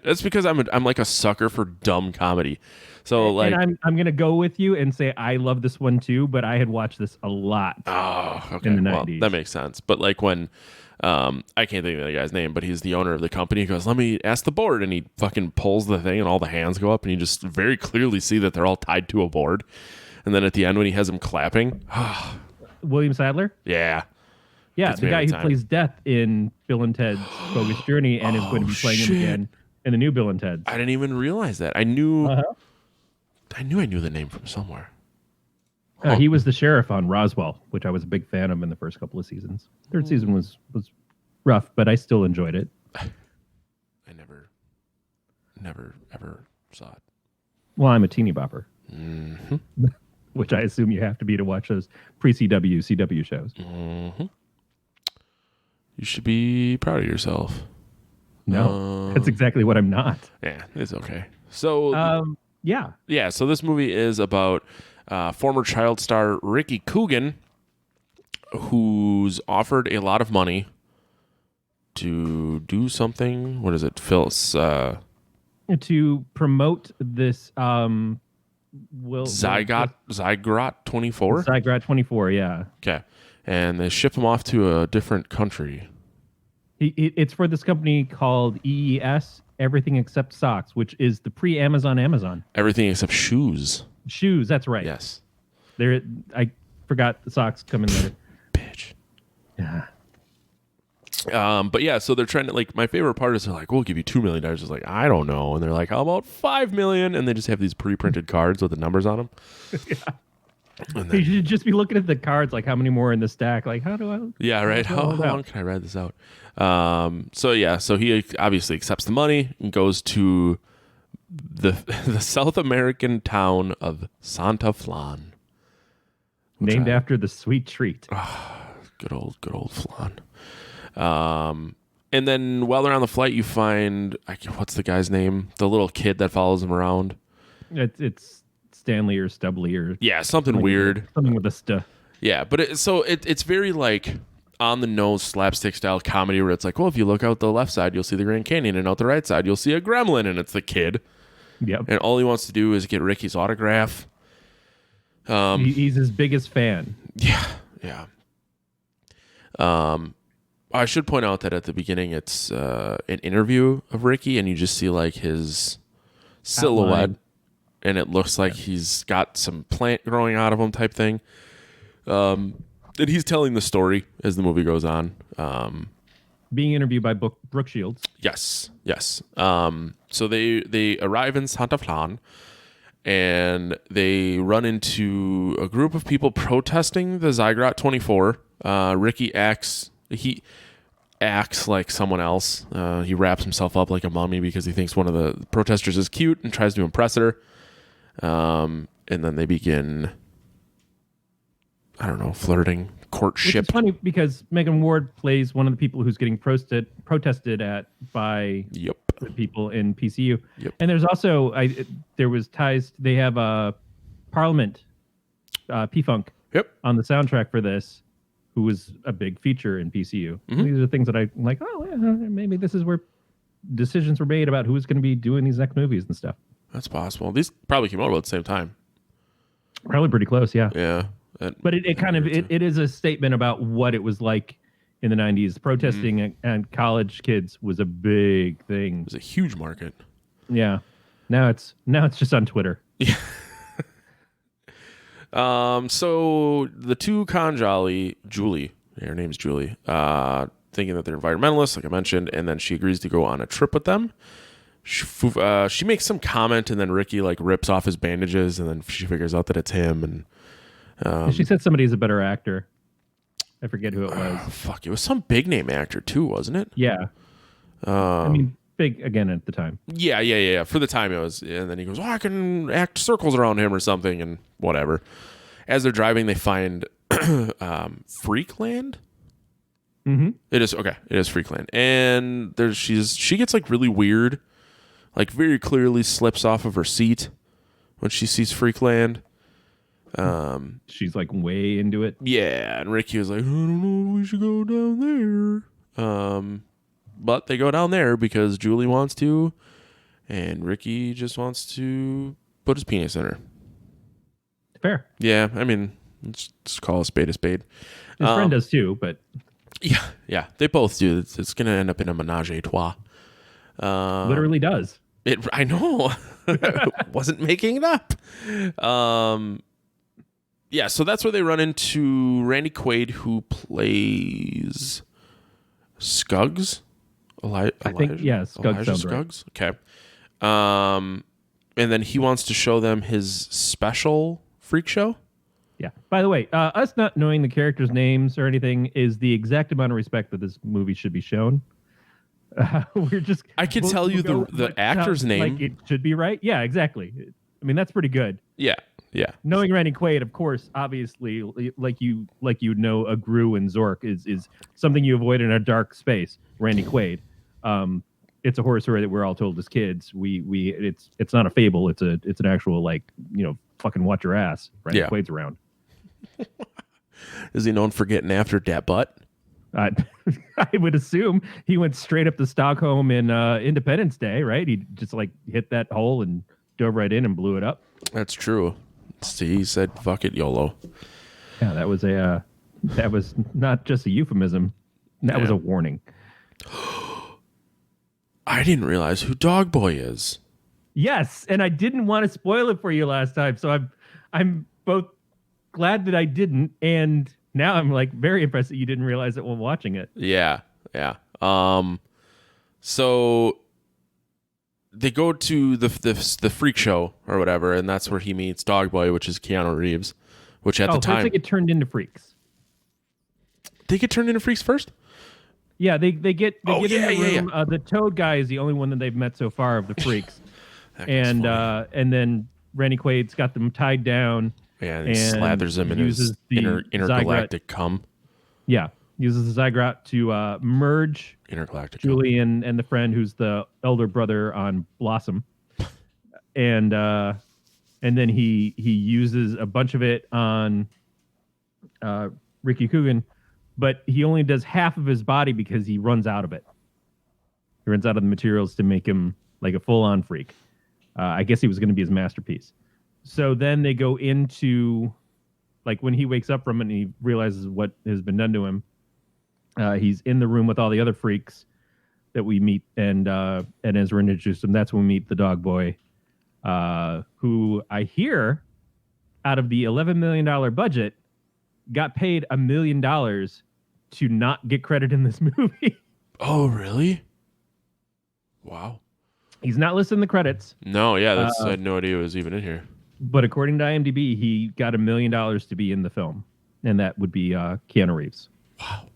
that's because I'm like a sucker for dumb comedy. So like, and I'm going to go with you and say I love this one too, but I had watched this a lot. oh, okay, in the well 90s. that makes sense. But like when I can't think of the guy's name, but he's the owner of the company. He goes, "Let me ask the board," and he fucking pulls the thing, and all the hands go up, and you just very clearly see that they're all tied to a board. And then at the end, when he has them clapping, William Sadler? yeah. Yeah, Gets the me guy every who time. plays Death in Bill and Ted's Bogus Journey and is going to be playing him shit. again in the new Bill and Ted's. I didn't even realize that. I knew Uh-huh. I knew the name from somewhere. He was the sheriff on Roswell, which I was a big fan of in the first couple of seasons. Third season was rough, but I still enjoyed it. I never ever saw it. Well, I'm a teeny bopper, Mm-hmm. which I assume you have to be to watch those pre-CW, CW shows. Mm-hmm. You should be proud of yourself. No, that's exactly what I'm not. Yeah, it's okay. So Yeah. so this movie is about former child star Ricky Coogan, who's offered a lot of money to do something. What is it, Phyllis? To promote this Zygot 24. Zygot 24, yeah. Okay, and they ship him off to a different country. It's for this company called EES, Everything Except Socks, which is the pre-Amazon Amazon. Everything except shoes. Shoes, that's right. Yes, I forgot the socks come in there. bitch. Yeah. But yeah, so they're trying to, like, my favorite part is they're like, we'll give you $2 million. It's like, I don't know. And they're like, how about $5 million? And they just have these pre-printed cards with the numbers on them. And then, you should just be looking at the cards, like how many more in the stack. Like, how do I? Yeah, right. How long can I ride this out? So he obviously accepts the money and goes to the South American town of Santa Flan, named after the sweet treat. Good old flan. And then while they're on the flight, you find, what's the guy's name? The little kid that follows him around. It's Stanley or Stubbly or something weird. Something with a st. Yeah, but it's very like on the nose slapstick style comedy where it's like, well, if you look out the left side, you'll see the Grand Canyon, and out the right side, you'll see a gremlin, and it's the kid. Yep. And all he wants to do is get Ricky's autograph. He's his biggest fan. Yeah. I should point out that at the beginning it's an interview of Ricky, and you just see like his silhouette, outline. And it looks like he's got some plant growing out of him type thing. And he's telling the story as the movie goes on. Being interviewed by Brooke Shields. Yes. So they arrive in Santa Flan, and they run into a group of people protesting the Zygrot 24. Ricky acts like someone else. He wraps himself up like a mummy because he thinks one of the protesters is cute and tries to impress her. And then they begin, I don't know, flirting, courtship. Which is funny because Megan Ward plays one of the people who's getting protested at by the people in PCU. Yep. And there's also there was ties. They have a Parliament P-Funk on the soundtrack for this, who was a big feature in PCU. Mm-hmm. These are things that I'm like, oh, yeah, maybe this is where decisions were made about who's going to be doing these next movies and stuff. That's possible. These probably came out about the same time. Probably pretty close, yeah. Yeah. But it is a statement about what it was like in the 90s. Protesting and college kids was a big thing. It was a huge market. Yeah. Now it's just on Twitter. Yeah. So the two Kanjali, Julie, her name's Julie, thinking that they're environmentalists, like I mentioned, and then she agrees to go on a trip with them. She makes some comment, and then Ricky like rips off his bandages, and then she figures out that it's him. And she said somebody's a better actor. I forget who it was. It was some big name actor too, wasn't it? Yeah. I mean, big again at the time. Yeah. For the time it was, and then he goes, I can act circles around him or something, and whatever. As they're driving, they find Freakland. Mm-hmm. It is Freakland, and she gets like really weird, like very clearly slips off of her seat when she sees Freakland. She's like way into it. Yeah, and Ricky was like, I don't know if we should go down there. But they go down there because Julie wants to, and Ricky just wants to put his penis in her. Fair. Yeah, I mean, let's call a spade a spade. His friend does too, but yeah, they both do. It's gonna end up in a menage a trois. Literally does. I know. Wasn't making it up. Yeah, so that's where they run into Randy Quaid, who plays Scuggs. I think, yeah, Scuggs sounds Scuggs. Right. Okay. And then he wants to show them his special freak show. Yeah. By the way, us not knowing the characters' names or anything is the exact amount of respect that this movie should be shown. I can tell you the actor's name. Like it should be right. Yeah, exactly. I mean, that's pretty good. Yeah. Knowing Randy Quaid, of course, obviously, like you know, a Gru and Zork is something you avoid in a dark space. Randy Quaid. It's a horror story that we're all told as kids. It's not a fable. It's an actual, like, you know, fucking watch your ass. Randy Quaid's around. Is he known for getting after that butt? I would assume he went straight up to Stockholm in Independence Day, right? He just like hit that hole and dove right in and blew it up. That's true. See, he said, "Fuck it, YOLO." Yeah, that was not just a euphemism. That was a warning. I didn't realize who Dog Boy is. Yes, and I didn't want to spoil it for you last time, so I'm both glad that I didn't, and now I'm like very impressed that you didn't realize it while watching it. Yeah. Yeah. So they go to the freak show or whatever, and that's where he meets Dogboy, which is Keanu Reeves, which at the time... first they get turned into freaks. They get turned into freaks first? Yeah, they get in the room. Yeah. The Toad guy is the only one that they've met so far of the freaks. and then Randy Quaid's got them tied down. Yeah, and he slathers them in his intergalactic cum. Yeah, uses the Zygote to merge Julie and the friend who's the elder brother on Blossom. And then he uses a bunch of it on Ricky Coogan, but he only does half of his body because he runs out of it. He runs out of the materials to make him like a full-on freak. I guess he was going to be his masterpiece. So then they go into, like, when he wakes up from it and he realizes what has been done to him, he's in the room with all the other freaks that we meet, and as we're introduced to him, that's when we meet the dog boy, who I hear, out of the $11 million budget, got paid $1 million to not get credit in this movie. Oh, really? Wow. He's not listed in the credits. No, yeah, I had no idea it was even in here. But according to IMDb, he got $1 million to be in the film, and that would be Keanu Reeves. Wow.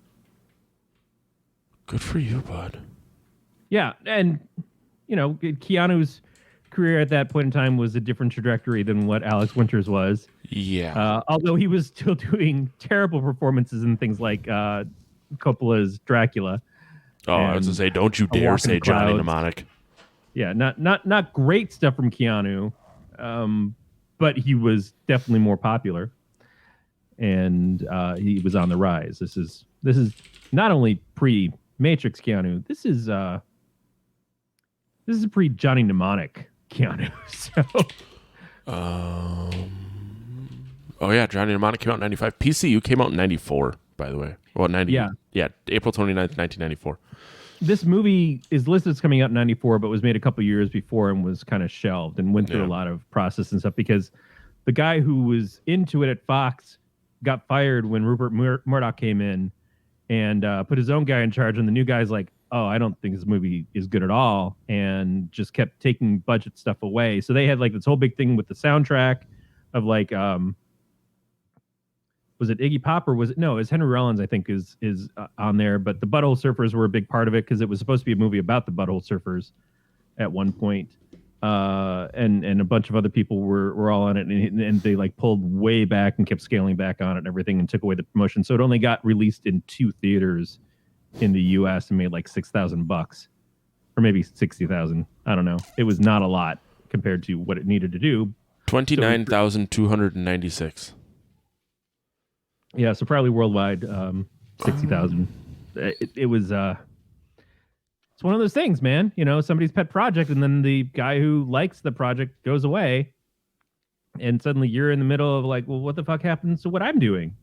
Good for you, bud. Yeah, and, you know, Keanu's career at that point in time was a different trajectory than what Alex Winter's was. Yeah. Although he was still doing terrible performances in things like Coppola's Dracula. Oh, I was going to say, don't you dare say Johnny Mnemonic. Yeah, not great stuff from Keanu, but he was definitely more popular, and he was on the rise. This is not only pre-Matrix Keanu. This is a pre-Johnny Mnemonic Keanu. So, oh yeah, Johnny Mnemonic came out in 95. PCU came out in 94, by the way. Well, 90. Yeah, April 29th, 1994. This movie is listed as coming out in 94, but was made a couple years before and was kind of shelved and went through a lot of process and stuff because the guy who was into it at Fox got fired when Rupert Murdoch came in and put his own guy in charge. And the new guy's like, oh, I don't think this movie is good at all, and just kept taking budget stuff away. So they had like this whole big thing with the soundtrack of like, was it Iggy Pop or was it? No, it was Henry Rollins, I think, is on there. But the Butthole Surfers were a big part of it because it was supposed to be a movie about the Butthole Surfers at one point. And a bunch of other people were all on it, and they like pulled way back and kept scaling back on it and everything and took away the promotion. So it only got released in 2 theaters in the U.S. and made like $6,000 or maybe 60,000. I don't know. It was not a lot compared to what it needed to do. 29,296. Yeah, so probably worldwide, 60,000. It was. It's one of those things, man. You know, somebody's pet project, and then the guy who likes the project goes away, and suddenly you're in the middle of like, well, what the fuck happens to what I'm doing?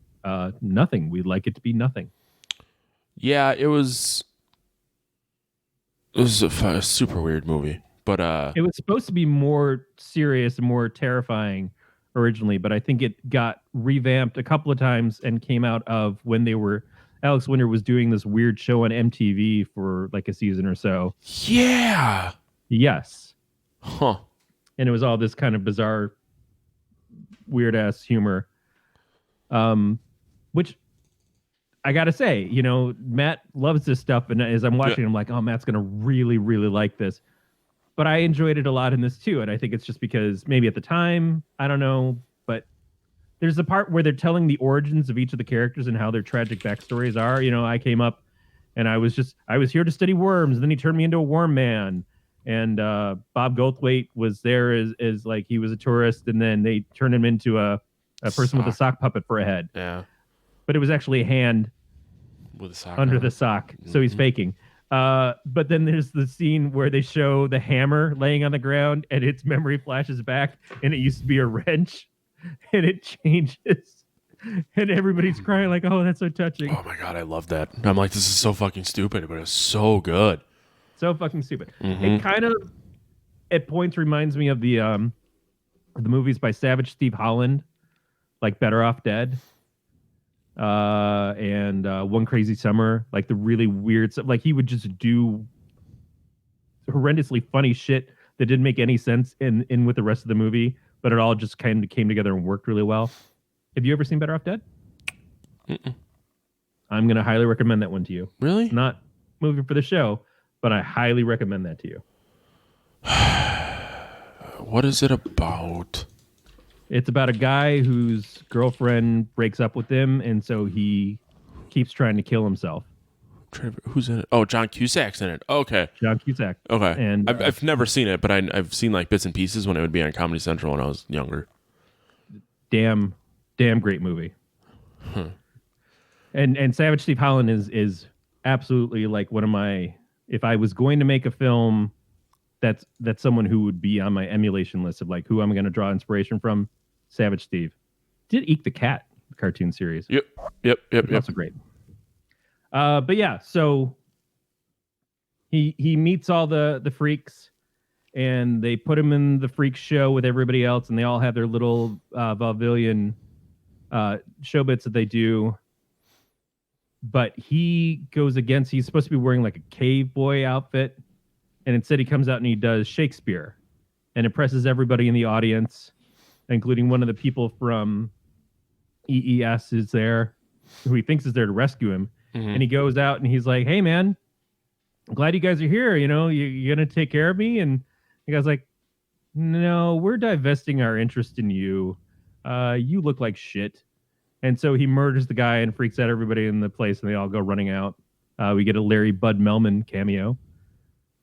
Nothing. We'd like it to be nothing. Yeah, it was a super weird movie, but it was supposed to be more serious and more terrifying originally, but I think it got revamped a couple of times and came out of when Alex Winter was doing this weird show on MTV for like a season or so. Yeah. Yes. Huh. And it was all this kind of bizarre, weird ass humor. Which I gotta say, you know, Matt loves this stuff, and as I'm watching, I'm like, oh, Matt's gonna really, really like this. But I enjoyed it a lot in this too, and I think it's just because maybe at the time, I don't know, but there's the part where they're telling the origins of each of the characters and how their tragic backstories are. You know, I came up and I was here to study worms, and then he turned me into a worm man. And Bob Goldthwait was there as like he was a tourist, and then they turned him into a person with a sock puppet for a head. Yeah. But it was actually a hand with a sock under the sock, so he's faking. But then there's the scene where they show the hammer laying on the ground, and its memory flashes back, and it used to be a wrench, and it changes, and everybody's crying like, "Oh, that's so touching." Oh my god, I love that. I'm like, this is so fucking stupid, but it's so good. So fucking stupid. It kind of, at points, reminds me of the movies by Savage Steve Holland, like Better Off Dead. and One Crazy Summer, like the really weird stuff. Like he would just do horrendously funny shit that didn't make any sense in with the rest of the movie, but it all just kind of came together and worked really well. Have you ever seen Better Off Dead? Mm-mm. I'm going to highly recommend that one to you. Really? Not moving for the show, but I highly recommend that to you. What is it about? It's about a guy whose girlfriend breaks up with him, and so he keeps trying to kill himself. Who's in it? Oh, John Cusack's in it. Okay. John Cusack. Okay. And I've never seen it, but I've seen like bits and pieces when it would be on Comedy Central when I was younger. Damn great movie. And Savage Steve Holland is absolutely like one of my, if I was going to make a film, that's someone who would be on my emulation list of like who I'm going to draw inspiration from. Savage Steve did Eek the Cat cartoon series. Yep. Also great. But yeah, so he meets all the freaks, and they put him in the freak show with everybody else, and they all have their little vaudevillian show bits that they do. But he goes against, he's supposed to be wearing like a cave boy outfit, and instead he comes out and he does Shakespeare and impresses everybody in the audience, including one of the people from EES is there, who he thinks is there to rescue him. Mm-hmm. And he goes out and he's like, "Hey man, I'm glad you guys are here. You know, you're going to take care of me." And the guy's like, "No, we're divesting our interest in you. You look like shit." And so he murders the guy and freaks out everybody in the place, and they all go running out. We get a Larry Bud Melman cameo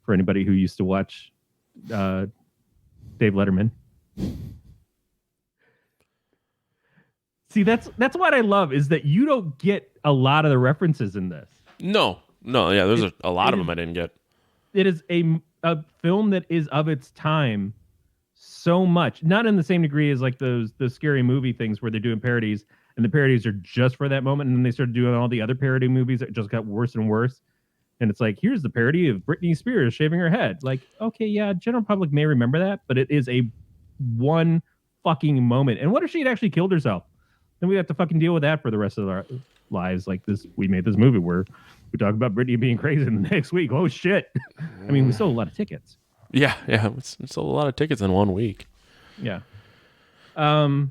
for anybody who used to watch Dave Letterman. See, that's what I love, is that you don't get a lot of the references in this. No, yeah, there's a lot of them I didn't get. It is a film that is of its time so much, not in the same degree as like those scary movie things where they're doing parodies, and the parodies are just for that moment, and then they started doing all the other parody movies that just got worse and worse. And it's like, here's the parody of Britney Spears shaving her head. Like, okay, yeah, general public may remember that, but it is a one fucking moment. And what if she had actually killed herself? Then we have to fucking deal with that for the rest of our lives. Like this, we made this movie where we talk about Britney being crazy, and the next week, oh shit. I mean, we sold a lot of tickets. Yeah, we sold a lot of tickets in 1 week. Yeah. So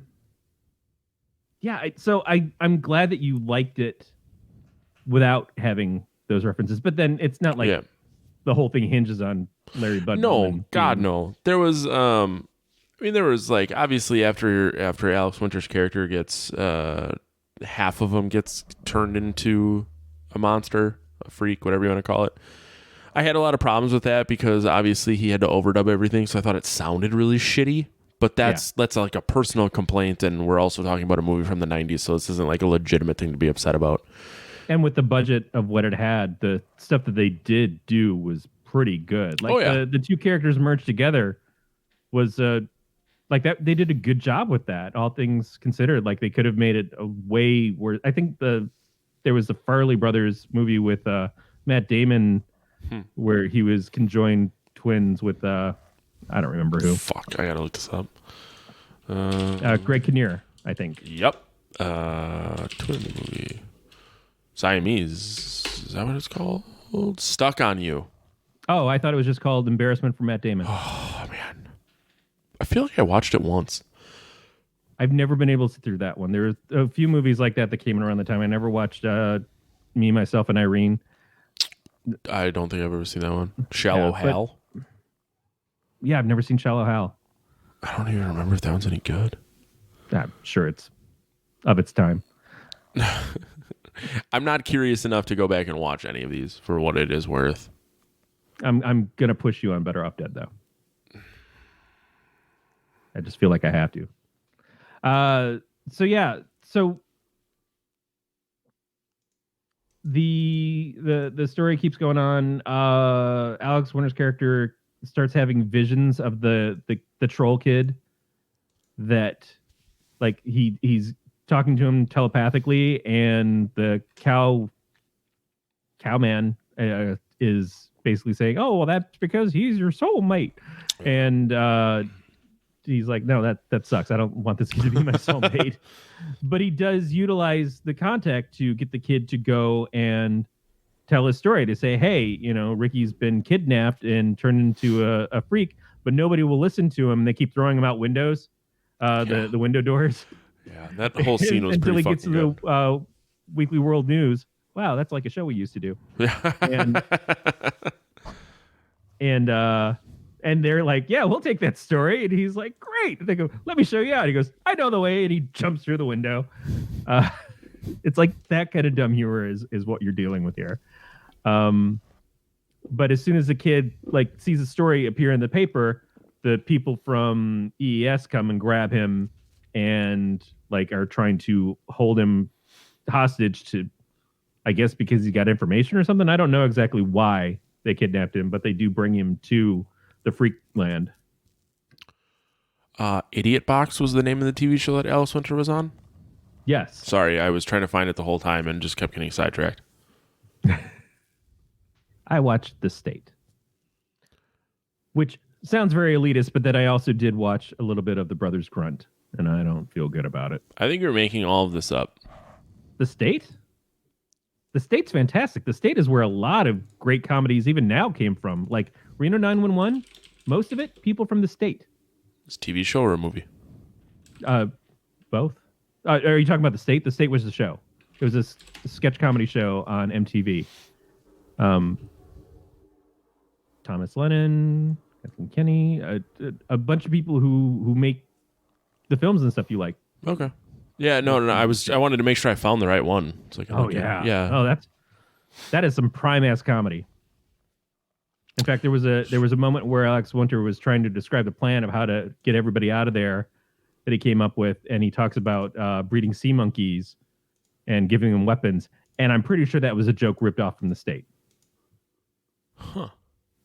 I'm glad that you liked it without having those references, but then it's not like the whole thing hinges on Larry Bud. No, God, no. There was, there was like, obviously after Alex Winter's character gets, half of him gets turned into a monster, a freak, whatever you want to call it. I had a lot of problems with that because obviously he had to overdub everything, so I thought it sounded really shitty. But that's like a personal complaint, and we're also talking about a movie from the 90s, so this isn't like a legitimate thing to be upset about. And with the budget of what it had, the stuff that they did do was pretty good. Like the two characters merged together was like that. They did a good job with that, all things considered. Like they could have made it a way worse. I think there was the Farley Brothers movie with Matt Damon where he was conjoined twins with I don't remember who. Fuck, I gotta look this up. Greg Kinnear, I think. Yep. Twin movie. Siamese. Is that what it's called? Stuck on You. Oh, I thought it was just called Embarrassment for Matt Damon. Oh, man. I feel like I watched it once. I've never been able to sit through that one. There were a few movies like that came in around the time. I never watched Me, Myself, and Irene. I don't think I've ever seen that one. Shallow Hal. Yeah, I've never seen Shallow Hal. I don't even remember if that one's any good. I'm sure it's of its time. I'm not curious enough to go back and watch any of these for what it is worth. I'm gonna push you on Better Off Dead though. I just feel like I have to. So the story keeps going on. Alex Winter's character starts having visions of the troll kid that like he's talking to him telepathically, and the cowman is basically saying, "Oh, well, that's because he's your soulmate." And he's like, no, that sucks. I don't want this kid to be my soulmate. But he does utilize the contact to get the kid to go and tell his story, to say, hey, you know, Ricky's been kidnapped and turned into a freak, but nobody will listen to him. They keep throwing him out windows, the window doors. Yeah, that whole scene was until pretty he gets fucking to good. the Weekly World News. Wow, that's like a show we used to do. And they're like, yeah, we'll take that story. And he's like, great. And they go, let me show you out. He goes, I know the way. And he jumps through the window. It's like that kind of dumb humor is what you're dealing with here. But as soon as the kid like sees the story appear in the paper, the people from EES come and grab him and like are trying to hold him hostage to, I guess, because he got information or something. I don't know exactly why they kidnapped him, but they do bring him to the freak land. Idiot Box was the name of the TV show that Alice Winter was on? Yes. Sorry, I was trying to find it the whole time and just kept getting sidetracked. I watched The State, which sounds very elitist, but then I also did watch a little bit of The Brothers Grunt, and I don't feel good about it. I think you're making all of this up. The State? The State's fantastic. The State is where a lot of great comedies even now came from. Like Reno 911, most of it, people from The State. It's a TV show or a movie? Both. Are you talking about The State? The State was the show. It was a sketch comedy show on MTV. Thomas Lennon, Kathleen Kenny, a bunch of people who make the films and stuff you like. Okay. Yeah, no. I wanted to make sure I found the right one. It's like, yeah. Oh, that is some prime ass comedy. In fact, there was a moment where Alex Winter was trying to describe the plan of how to get everybody out of there that he came up with, and he talks about breeding sea monkeys and giving them weapons. And I'm pretty sure that was a joke ripped off from The State. Huh.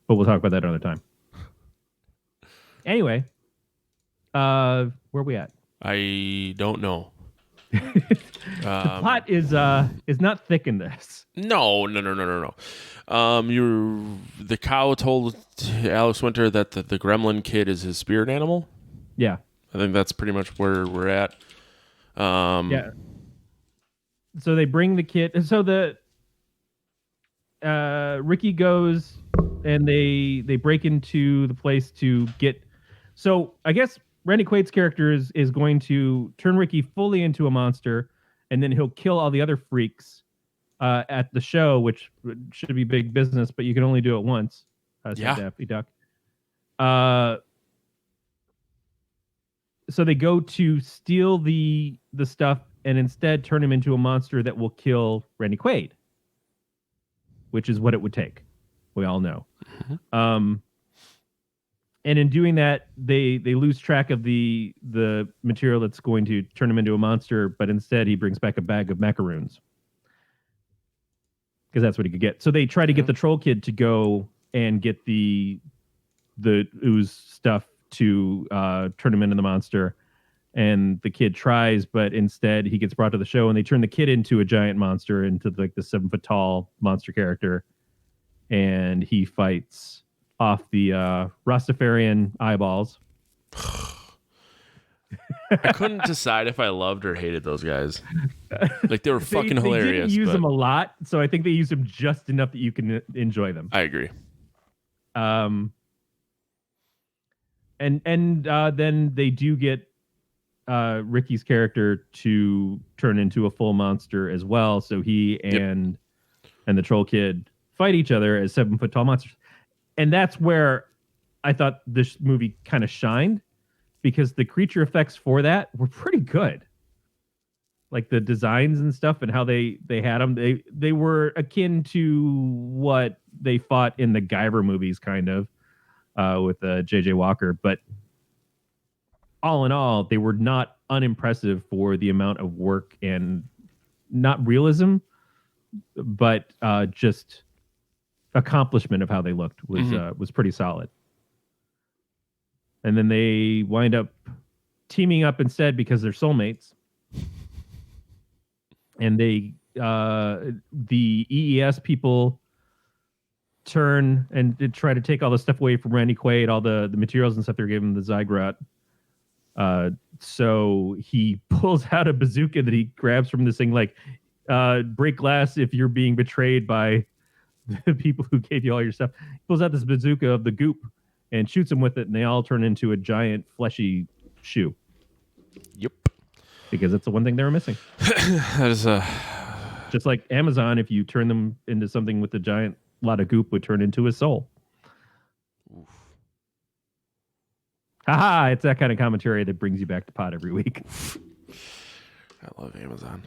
But we'll talk about that another time. Anyway, where are we at? I don't know. The plot is not thick in this. No. The cow told Alex Winter that the gremlin kid is his spirit animal. Yeah. I think that's pretty much where we're at. Yeah. So they bring the kid. So Ricky goes and they break into the place to get. So I guess Randy Quaid's character is going to turn Ricky fully into a monster, and then he'll kill all the other freaks at the show, which should be big business, but you can only do it once. Said Daffy Duck. So they go to steal the stuff and instead turn him into a monster that will kill Randy Quaid, which is what it would take. We all know. Mm-hmm. And in doing that, they lose track of the material that's going to turn him into a monster, but instead he brings back a bag of macaroons. Because that's what he could get. So they try to get the troll kid to go and get the ooze stuff to turn him into the monster. And the kid tries, but instead he gets brought to the show, and they turn the kid into a giant monster, into like the 7 foot tall monster character. And he fights off the Rastafarian eyeballs. I couldn't decide if I loved or hated those guys. Like they were fucking hilarious. They didn't use them a lot, so I think they used them just enough that you can enjoy them. I agree. And then they do get Ricky's character to turn into a full monster as well. So he and the troll kid fight each other as 7 foot tall monsters. And that's where I thought this movie kind of shined, because the creature effects for that were pretty good. Like the designs and stuff and how they had them. They were akin to what they fought in the Guyver movies, kind of, with J.J. Walker. But all in all, they were not unimpressive for the amount of work and not realism, but just accomplishment of how they looked was pretty solid. And then they wind up teaming up instead because they're soulmates. And they the EES people turn and try to take all the stuff away from Randy Quaid, all the materials and stuff they're giving him, the Zygrot. So he pulls out a bazooka that he grabs from this thing, like, break glass if you're being betrayed by the people who gave you all your stuff. He pulls out this bazooka of the goop and shoots him with it, and they all turn into a giant fleshy shoe. Yep. Because that's the one thing they were missing. That is just like Amazon, if you turn them into something with a giant lot of goop, would turn into a soul. Oof. Haha, it's that kind of commentary that brings you back to pot every week. I love Amazon.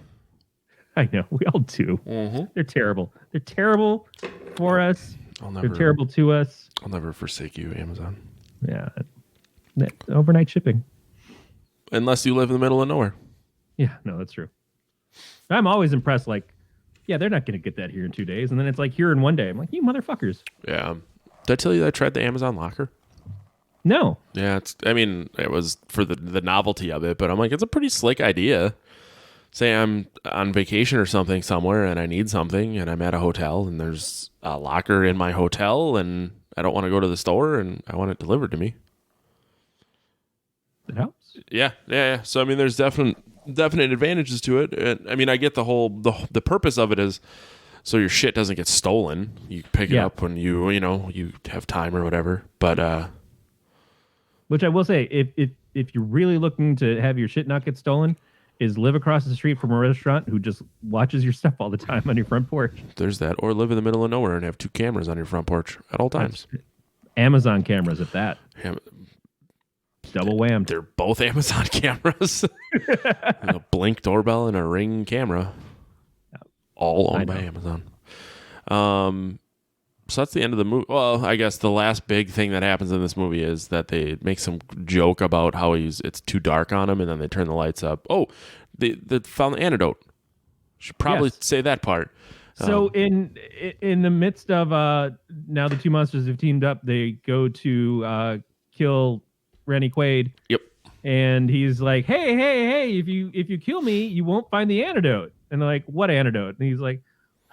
I know, we all do. Mm-hmm. They're terrible. They're terrible for us. They're terrible to us. I'll never forsake you, Amazon. Yeah. Overnight shipping. Unless you live in the middle of nowhere. Yeah, no, that's true. I'm always impressed, like, yeah, they're not going to get that here in 2 days. And then it's like here in 1 day. I'm like, you motherfuckers. Yeah. Did I tell you that I tried the Amazon locker? No. Yeah, it was for the novelty of it, but I'm like, it's a pretty slick idea. Say I'm on vacation or something somewhere and I need something and I'm at a hotel and there's a locker in my hotel and I don't want to go to the store and I want it delivered to me. It helps. Yeah. So, I mean, there's definite advantages to it. And, I mean, I get the purpose of it is so your shit doesn't get stolen. You pick it up when you have time or whatever. But, which I will say, if you're really looking to have your shit not get stolen, is live across the street from a restaurant who just watches your stuff all the time on your front porch. There's that. Or live in the middle of nowhere and have 2 cameras on your front porch at all times. Amazon cameras at that. Double whammed. They're both Amazon cameras. A Blink doorbell and a Ring camera. All owned by Amazon. So that's the end of the movie. Well, I guess the last big thing that happens in this movie is that they make some joke about how it's too dark on him, and then they turn the lights up. Oh, they found the antidote. Should probably say that part. So in the midst of now the 2 monsters have teamed up, they go to kill Randy Quaid. Yep. And he's like, hey, if you kill me, you won't find the antidote. And they're like, what antidote? And he's like,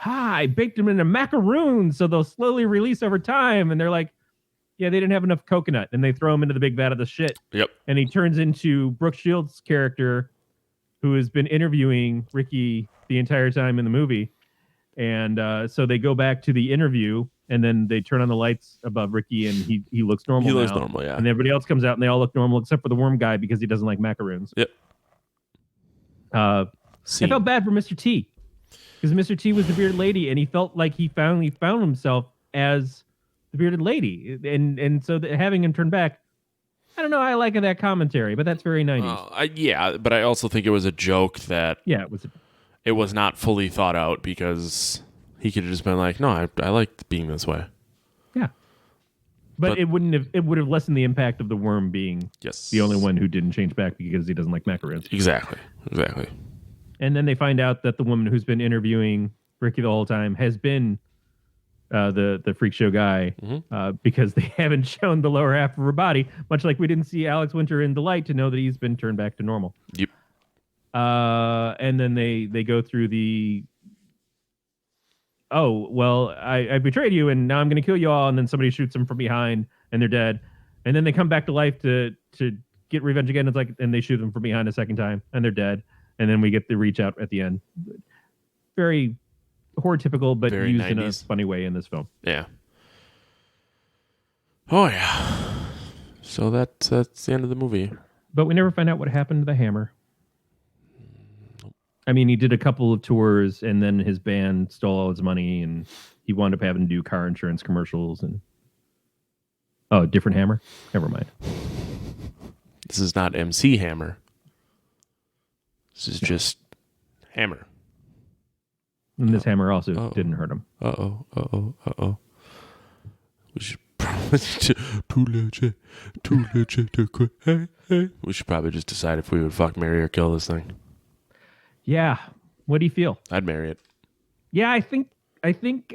I baked them into macaroons so they'll slowly release over time. And they're like, yeah, they didn't have enough coconut. And they throw him into the big vat of the shit. Yep. And he turns into Brooke Shields' character, who has been interviewing Ricky the entire time in the movie. And so they go back to the interview, and then they turn on the lights above Ricky, and he looks normal. He looks normal, yeah. And everybody else comes out, and they all look normal except for the worm guy because he doesn't like macaroons. Yep. I felt bad for Mr. T, because Mr. T was the bearded lady, and he felt like he finally found himself as the bearded lady, and so having him turn back, I don't know. I like that commentary, but that's very 90s. But I also think it was a joke that it was not fully thought out, because he could have just been like, no, I like being this way. Yeah. But it would have lessened the impact of the worm being the only one who didn't change back because he doesn't like macaroons. Exactly. And then they find out that the woman who's been interviewing Ricky the whole time has been the freak show guy, because they haven't shown the lower half of her body, much like we didn't see Alex Winter in Delight to know that he's been turned back to normal. Yep. And then they go through the, I betrayed you and now I'm going to kill you all. And then somebody shoots them from behind and they're dead. And then they come back to life to get revenge again. It's like, and they shoot them from behind a second time and they're dead. And then we get the reach out at the end. Very horror typical, but very used 90s. in a funny way in this film. Yeah. Oh yeah. So that's the end of the movie. But we never find out what happened to the hammer. I mean, he did a couple of tours, and then his band stole all his money, and he wound up having to do car insurance commercials. And different Hammer? Never mind. This is not MC Hammer. This is just Hammer. And this hammer also didn't hurt him. We should probably we should probably just decide if we would fuck, marry, or kill this thing. Yeah. What do you feel? I'd marry it. Yeah, I think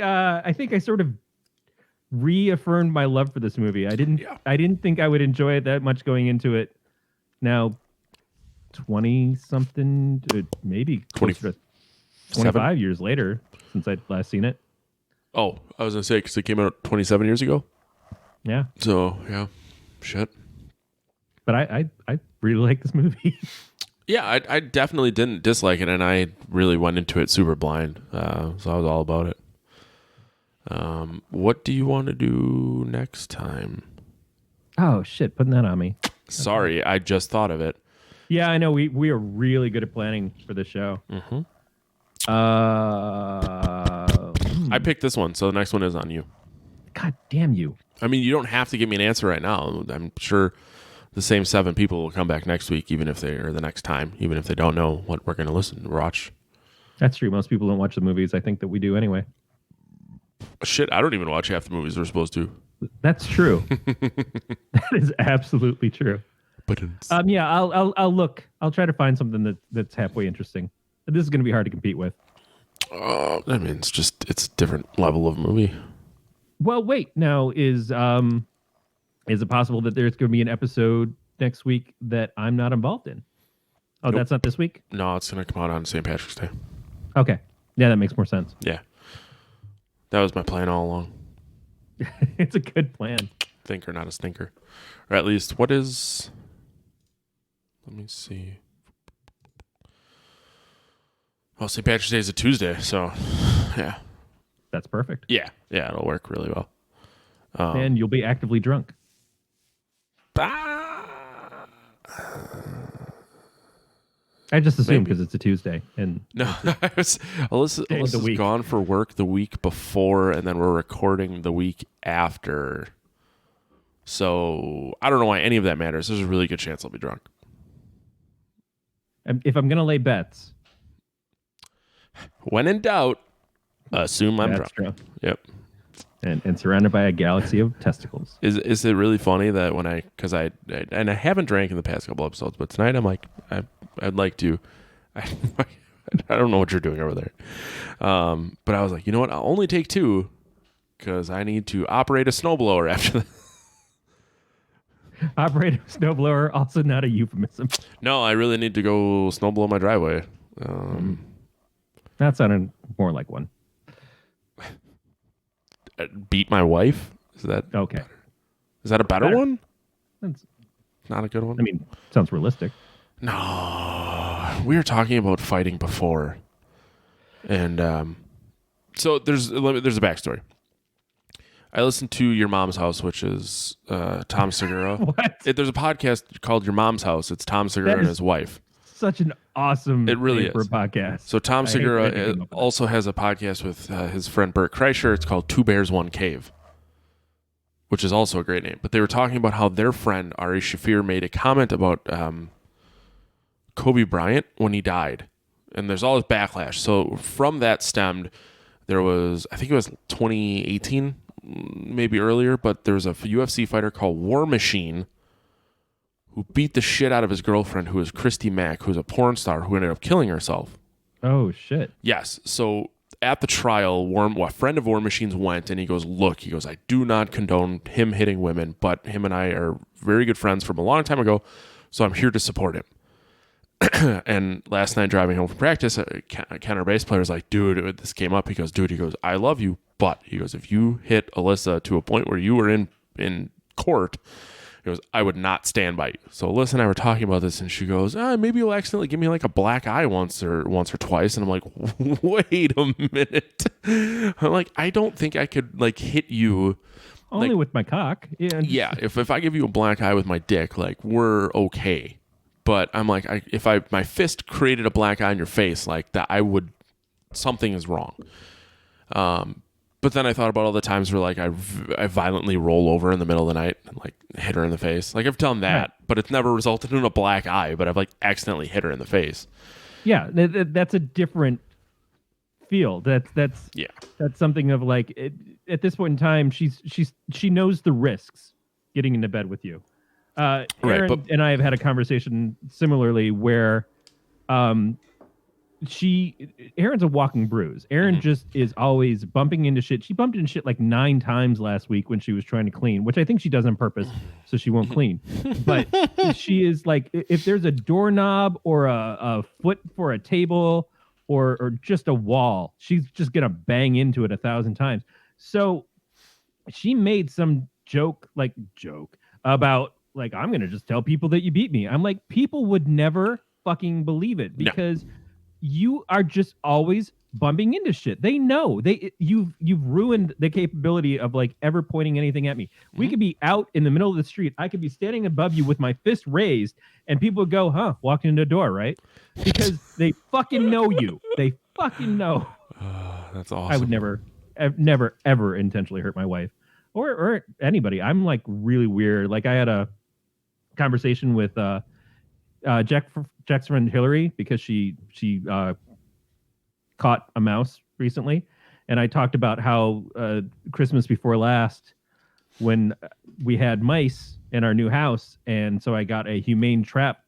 I sort of reaffirmed my love for this movie. I didn't think I would enjoy it that much going into it. Now, 20-something, maybe closer to 25 years later since I'd last seen it. Oh, I was going to say, because it came out 27 years ago. Yeah. So, yeah. Shit. But I really like this movie. Yeah, I definitely didn't dislike it, and I really went into it super blind, so I was all about it. What do you want to do next time? Oh shit, putting that on me. Sorry, I just thought of it. Yeah, I know. We are really good at planning for the show. Mm-hmm. I picked this one, so the next one is on you. God damn you. I mean, you don't have to give me an answer right now. I'm sure the same 7 people will come back next week, even if they or the next time, even if they don't know what we're going to listen or watch. That's true. Most people don't watch the movies. I think that we do anyway. Shit, I don't even watch half the movies we're supposed to. That's true. That is absolutely true. But yeah, I'll look. I'll try to find something that's halfway interesting. This is going to be hard to compete with. I mean, it's a different level of movie. Well, wait. Now is it possible that there's going to be an episode next week that I'm not involved in? Oh, Nope. That's not this week? No, it's going to come out on St. Patrick's Day. Okay. Yeah, that makes more sense. Yeah. That was my plan all along. It's a good plan. Thinker, not a stinker. Or at least, what is... Let me see. Well, St. Patrick's Day is a Tuesday, so yeah. That's perfect. Yeah, it'll work really well. And you'll be actively drunk. I just assumed because it's a Tuesday. And no, Alyssa's gone for work the week before, and then we're recording the week after. So I don't know why any of that matters. There's a really good chance I'll be drunk. If I'm going to lay bets. When in doubt, assume I'm drunk. Yep. And surrounded by a galaxy of testicles. Is it really funny that when I haven't drank in the past couple episodes, but tonight I'm like I'd like to. I don't know what you're doing over there, but I was like, you know what? I'll only take 2 because I need to operate a snowblower after that. Operate a snowblower, also not a euphemism. No, I really need to go snowblow my driveway. That sounded more like one. Beat my wife? Is that okay? Better? Is that a better one? That's not a good one. I mean, sounds realistic. No, we were talking about fighting before, and so there's a backstory. I listened to Your Mom's House, which is Tom Segura. What? There's a podcast called Your Mom's House. It's Tom Segura and his wife. Such an awesome it really name for a is. podcast. So Tom Segura also has a podcast with his friend Bert Kreischer. It's called Two Bears, One Cave, which is also a great name. But they were talking about how their friend Ari Shaffir made a comment about Kobe Bryant when he died. And there's all this backlash. So from that stemmed, there was, I think it was 2018, maybe earlier, but there was a UFC fighter called War Machine who beat the shit out of his girlfriend, who was Christy Mack, who's a porn star who ended up killing herself. Oh, shit. Yes. So at the trial, a friend of War Machine's went, and he goes, I do not condone him hitting women, but him and I are very good friends from a long time ago, so I'm here to support him. And last night driving home from practice, our bass player was like, dude, this came up. He goes, I love you, but he goes, if you hit Alyssa to a point where you were in court, he goes, I would not stand by you. So Alyssa and I were talking about this, and she goes, maybe you'll accidentally give me like a black eye once or twice. And I'm like, wait a minute. I'm like, I don't think I could like hit you. Only with my cock. Yeah. If I give you a black eye with my dick, like we're okay. But I'm like, if my fist created a black eye on your face, like that, something is wrong. But then I thought about all the times where like I violently roll over in the middle of the night and like hit her in the face. Like I've done that, but it's never resulted in a black eye. But I've like accidentally hit her in the face. Yeah, that's a different feel. That's something of like at this point in time, she knows the risks getting into bed with you. Aaron and I have had a conversation similarly where Aaron's a walking bruise. Aaron just is always bumping into shit. She bumped into shit like 9 times last week when she was trying to clean, which I think she does on purpose so she won't clean. But she is like, if there's a doorknob or a foot for a table or just a wall, she's just going to bang into it 1,000 times. So she made some joke about like, I'm going to just tell people that you beat me. I'm like, people would never fucking believe it because you are just always bumping into shit. They know you've ruined the capability of like ever pointing anything at me. We could be out in the middle of the street. I could be standing above you with my fist raised and people would go, huh, walking into the door, right? Because they fucking know you. They fucking know. That's awesome. I would never, ever intentionally hurt my wife or anybody. I'm like really weird. Like I had a conversation with Jack's friend Hillary because she caught a mouse recently, and I talked about how Christmas before last when we had mice in our new house, and so I got a humane trap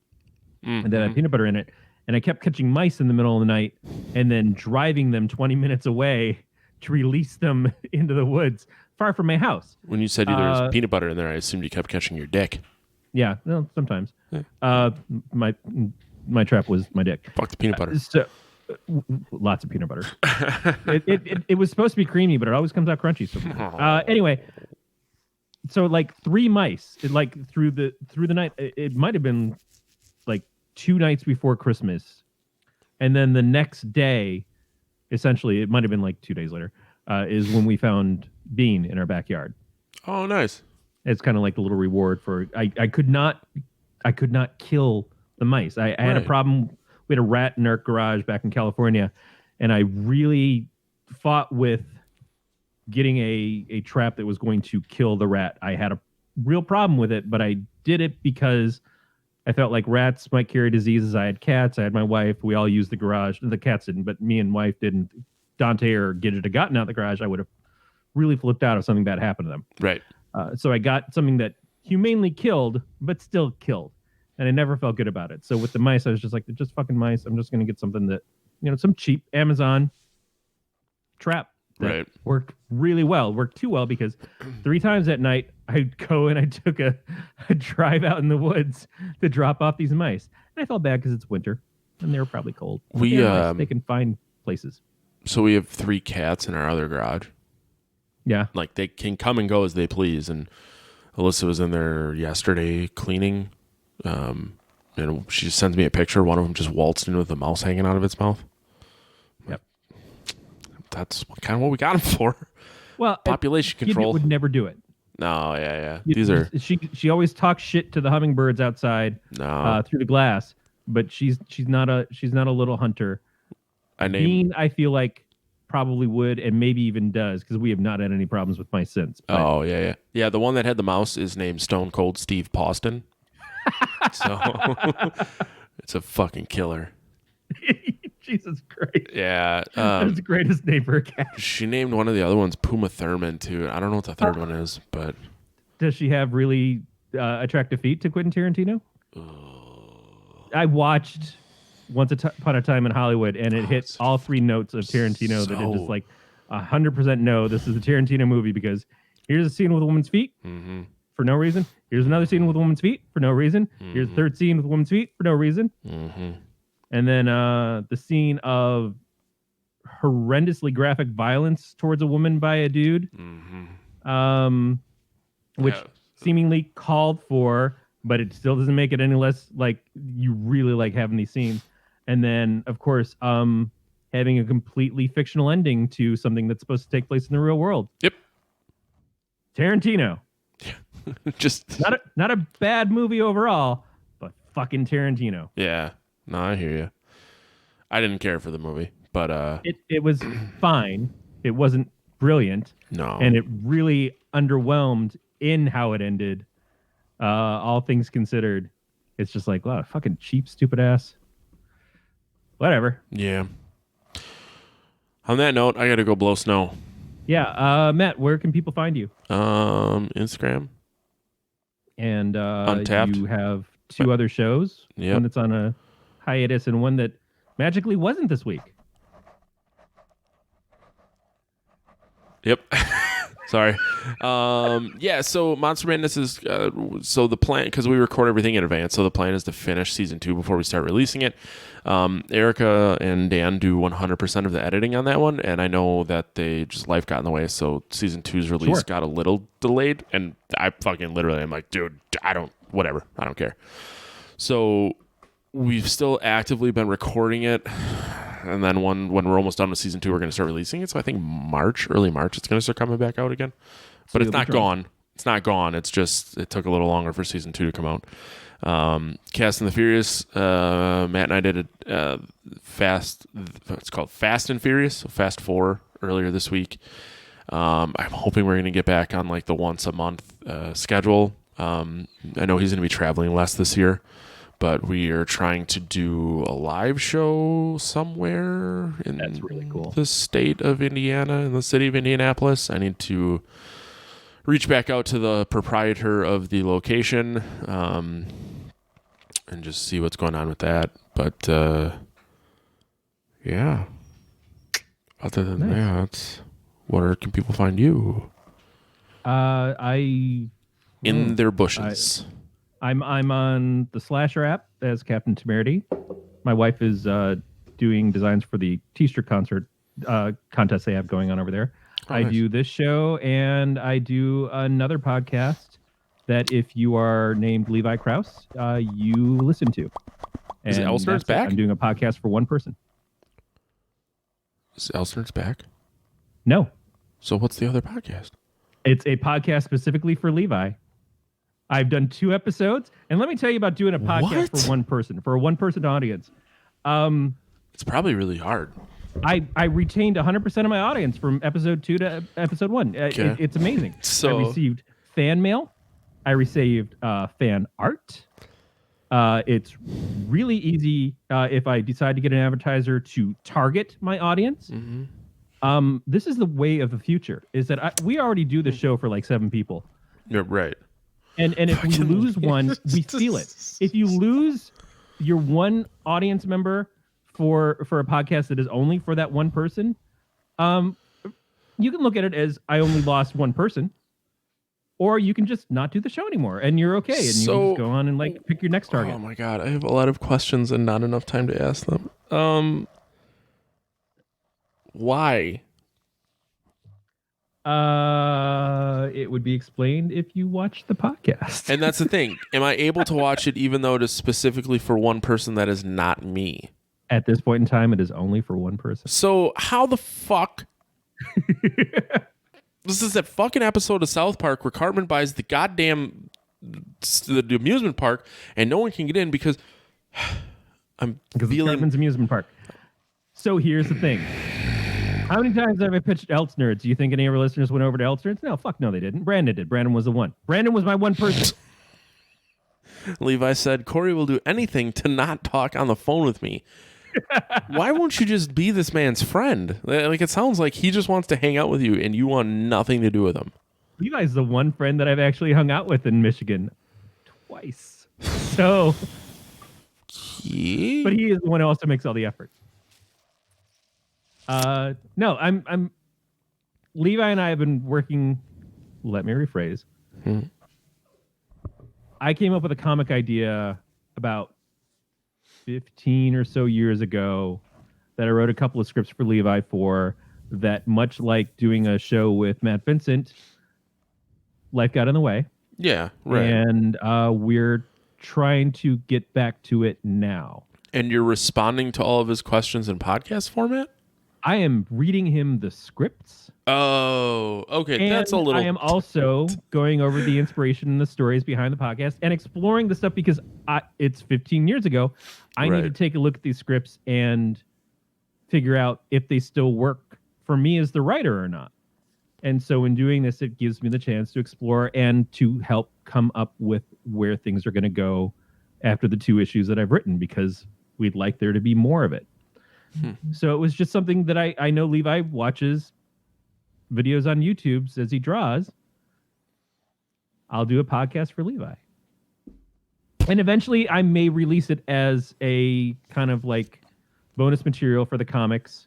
and that had peanut butter in it, and I kept catching mice in the middle of the night and then driving them 20 minutes away to release them into the woods far from my house. When you said there was peanut butter in there, I assumed you kept catching your dick. Yeah, no, sometimes. My trap was my dick. Fuck the peanut butter. So, lots of peanut butter. it was supposed to be creamy, but it always comes out crunchy. So, anyway, so like 3 mice, like through the night. It might have been like 2 nights before Christmas, and then the next day, essentially, it might have been like 2 days later, is when we found Bean in our backyard. Oh, nice. It's kind of like the little reward for I could not kill the mice. I had a problem. We had a rat in our garage back in California, and I really fought with getting a trap that was going to kill the rat. I had a real problem with it, but I did it because I felt like rats might carry diseases. I had cats. I had my wife. We all used the garage. The cats didn't, but me and wife didn't. Dante or Gidget had gotten out of the garage, I would have really flipped out if something bad happened to them. Right. So I got something that humanely killed, but still killed. And I never felt good about it. So with the mice, I was just like, they're just fucking mice. I'm just going to get something that, some cheap Amazon trap that worked really well. Worked too well because 3 times that night, I'd go and I took a drive out in the woods to drop off these mice. And I felt bad because it's winter and they were probably cold. They can find places. So we have 3 cats in our other garage. Yeah. Like they can come and go as they please. And Alyssa was in there yesterday cleaning. And she sends me a picture. One of them just waltzed in with a mouse hanging out of its mouth. Yep. That's kind of what we got him for. Well, population control would never do it. No, yeah. She always talks shit to the hummingbirds outside through the glass, but she's not a little hunter. Bean, I feel like probably would and maybe even does because we have not had any problems with mice since. But... Oh yeah. The one that had the mouse is named Stone Cold Steve Poston. So it's a fucking killer. Jesus Christ. Yeah. That's the greatest name for a cat. She named one of the other ones Puma Thurman too. I don't know what the third one is, but does she have really attractive feet to Quentin Tarantino? I watched Once Upon a Time in Hollywood, and it hit all 3 notes of Tarantino that are just like 100% no, this is a Tarantino movie because here's a scene with a woman's feet. Mm-hmm. For no reason. Here's another scene with a woman's feet for no reason. Mm-hmm. Here's the 3rd scene with a woman's feet for no reason. Mm-hmm. And then the scene of horrendously graphic violence towards a woman by a dude, which seemingly called for, but it still doesn't make it any less like you really like having these scenes. And then, of course, having a completely fictional ending to something that's supposed to take place in the real world. Yep. Tarantino. Just not a bad movie overall, but fucking Tarantino. Yeah. No, I hear you. I didn't care for the movie, but it was fine. It wasn't brilliant. No. And it really underwhelmed in how it ended. All things considered, it's just like, wow, fucking cheap, stupid ass. Whatever. Yeah. On that note, I got to go blow snow. Yeah. Matt, where can people find you? Instagram. And Untapped. You have 2 other shows. Yep. One that's on a hiatus and one that magically wasn't this week. Yep. Sorry. So Monster Madness is so the plan, because we record everything in advance, so the plan is to finish season 2 before we start releasing it. Erica and Dan do 100% of the editing on that one, and I know that life got in the way, so season 2's release got a little delayed, and I fucking literally am like, dude, I don't whatever. I don't care. So we've still actively been recording it. And then when we're almost done with season 2, we're going to start releasing it. So I think early March, it's going to start coming back out again. But it's not gone. It's not gone. It's just, it took a little longer for season 2 to come out. Cast and the Furious, Matt and I did it's called Fast and Furious, so Fast 4 earlier this week. I'm hoping we're going to get back on like the once a month schedule. I know he's going to be traveling less this year, but we are trying to do a live show somewhere in That's really cool. The state of Indiana, in the city of Indianapolis. I need to reach back out to the proprietor of the location and just see what's going on with that. But yeah, other than that, where can people find you? In their bushes. I'm on the Slasher app as Captain Temerity. My wife is doing designs for the T-shirt contest they have going on over there. Oh, I nice. do this show, and I do another podcast that if you are named Levi Krause, you listen to. Is And Elsner's that's it. back? I'm doing a podcast for one person. Is Elsner's back? No, So what's the other podcast? it's a podcast specifically for Levi. I've done 2 episodes, and let me tell you about doing a podcast What? for one person, for a one-person audience. It's probably really hard. I retained 100% of my audience from episode 2 to episode 1. Okay. It's amazing. So- I received fan mail. I received fan art. It's really easy if I decide to get an advertiser to target my audience. Mm-hmm. This is the way of the future. Is that we already do the show for like 7 people, You're right. and if we lose one, we steal it. If you lose your one audience member for a podcast that is only for that one person, you can look at it as I only lost one person, or you can just not do the show anymore and you're okay, and you can just go on and like pick your next target. Oh my god, I have a lot of questions and not enough time to ask them. Why? It would be explained if you watch the podcast. And that's the thing. Am I able to watch it even though it is specifically for one person that is not me? At this point in time, it is only for one person. So how the fuck? This is that fucking episode of South Park where Cartman buys the goddamn the amusement park and no one can get in because I'm Because it's feeling. Cartman's amusement park. So here's the thing. How many times have I pitched Elts Nerds? Do you think any of our listeners went over to Elts Nerds? No, fuck no, they didn't. Brandon did. Brandon was the one. Brandon was my one person. Levi said, Corey will do anything to not talk on the phone with me. Why won't you just be this man's friend? Like, it sounds like he just wants to hang out with you and you want nothing to do with him. Levi's the one friend that I've actually hung out with in Michigan twice. So, but he is the one who also makes all the effort. No, I'm Levi and I have been working. Let me rephrase. I came up with a comic idea about 15 or so years ago that I wrote a couple of scripts for Levi for, that much like doing a show with Matt Vincent, life got in the way. Yeah, right. And we're trying to get back to it now. And you're responding to all of his questions in podcast format? I am reading him the scripts. Oh, okay. And That's a little. I am also going over the inspiration and the stories behind the podcast and exploring the stuff because it's 15 years ago. I need to take a look at these scripts and figure out if they still work for me as the writer or not. And so in doing this, it gives me the chance to explore and to help come up with where things are going to go after the 2 issues that I've written, because we'd like there to be more of it. So it was just something that I know Levi watches videos on YouTube as he draws. I'll do a podcast for Levi. And eventually I may release it as a kind of like bonus material for the comics.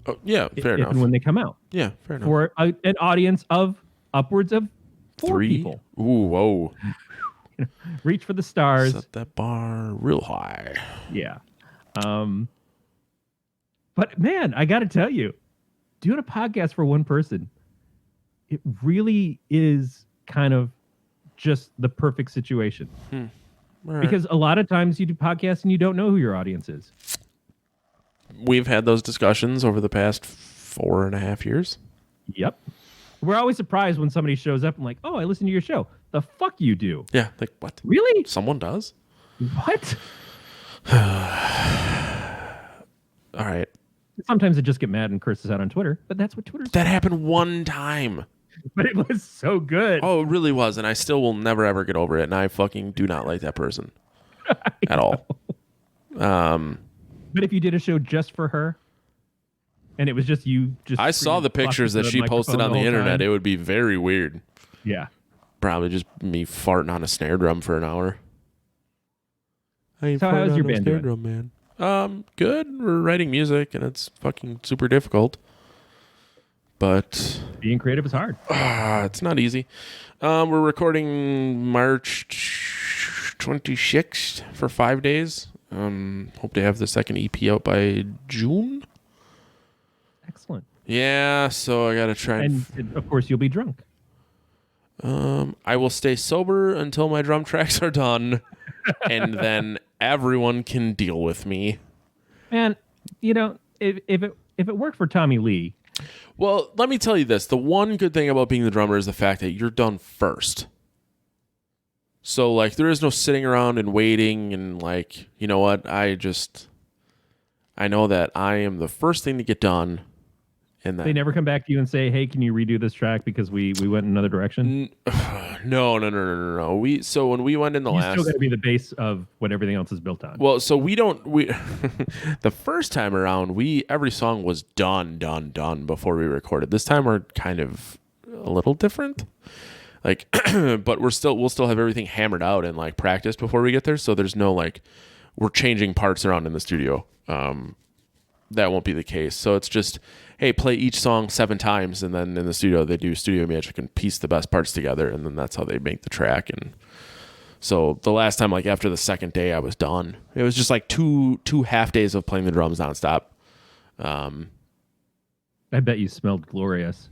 Oh, yeah, fair if enough. and when they come out. Yeah, fair enough. For an audience of upwards of 4 3 people. Ooh, whoa. Reach for the stars. Set that bar real high. Yeah. But man, I got to tell you, doing a podcast for one person, it really is kind of just the perfect situation. Right. Because a lot of times you do podcasts and you don't know who your audience is. We've had those discussions over the past 4.5 years. Yep. We're always surprised when somebody shows up and like, oh, I listen to your show. The fuck you do? Yeah, like what? Really? Someone does? What? All right. Sometimes I just get mad and curses out on Twitter, but that's what Twitter's That happened one time. But it was so good. Oh, it really was, and I still will never ever get over it, and I fucking do not like that person at all. But if you did a show just for her, and it was just you, I saw the pictures that she posted on the internet. It would be very weird. Yeah. Probably just me farting on a snare drum for an hour. So how's your band doing? Drum, man. Good. We're writing music, and it's fucking super difficult. But being creative is hard. It's not easy. We're recording March 26th for 5 days. Hope to have the second EP out by June. Excellent. Yeah, so I gotta try. And of course, you'll be drunk. I will stay sober until my drum tracks are done, and then everyone can deal with me. And you know, if it worked for Tommy Lee. Well, let me tell you this. The one good thing about being the drummer is the fact that you're done first. So, like, there is no sitting around and waiting and, like, you know what? I know that I am the first thing to get done. And that they never come back to you and say, hey, can you redo this track because we went in another direction? No. So when we went in the last... You still got to be the base of what everything else is built on. Well, so we the first time around, every song was done before we recorded. This time we're kind of a little different. Like, but we'll still have everything hammered out and like practiced before we get there. So there's no like, we're changing parts around in the studio. That won't be the case. So it's just, hey, play each song 7 times, and then in the studio they do studio magic and piece the best parts together, and then that's how they make the track. And so the last time, like after the second day, I was done. It was just like two half days of playing the drums nonstop. I bet you smelled glorious.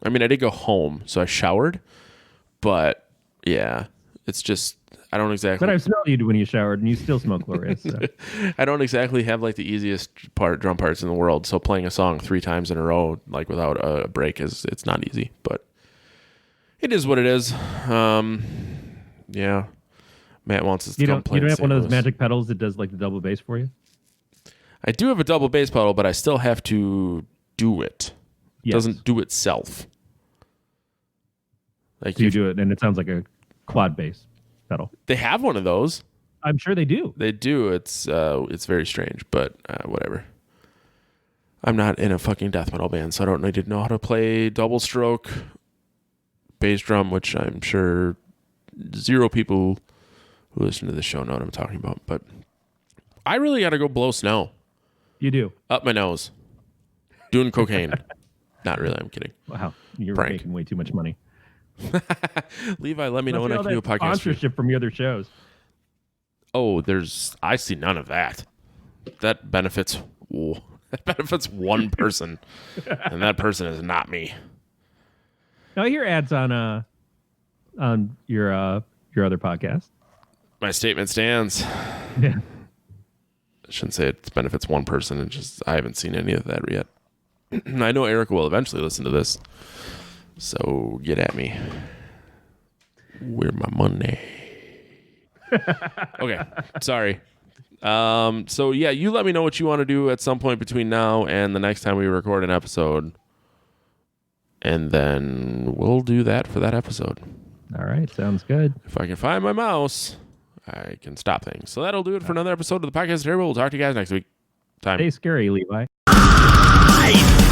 I mean, I did go home, so I showered, but yeah, it's just, I don't exactly. But I've smelled you when you showered, and you still smell glorious. So. I don't exactly have like the easiest drum parts in the world. So playing a song 3 times in a row, like without a break, it's not easy. But it is what it is. Yeah, Matt wants us to come play. You don't have one of those magic pedals that does like the double bass for you? I do have a double bass pedal, but I still have to do it. It doesn't do itself. Like so you do it, and it sounds like a quad bass pedal. They have one of those. I'm sure they do. They do. It's very strange, but whatever. I'm not in a fucking death metal band, so I don't need to know how to play double stroke bass drum, which I'm sure 0 people who listen to this show know what I'm talking about. But I really got to go blow snow. You do. Up my nose. Doing cocaine. Not really. I'm kidding. Wow. You're Prank. making way too much money. Levi, let me know when I can do a podcast. Sponsorship from your other shows. Oh, I see none of that. That benefits one person, and that person is not me. Now I hear ads on your other podcast. My statement stands. Yeah. I shouldn't say it benefits one person. It's just I haven't seen any of that yet. I know Erica will eventually listen to this, so get at me. Where my money? Okay, sorry. So yeah, you let me know what you want to do at some point between now and the next time we record an episode, and then we'll do that for that episode. All right, sounds good. If I can find my mouse, I can stop things. So that'll do it for another episode of the Podcast Terrible. We'll talk to you guys next week. Stay scary, Levi. I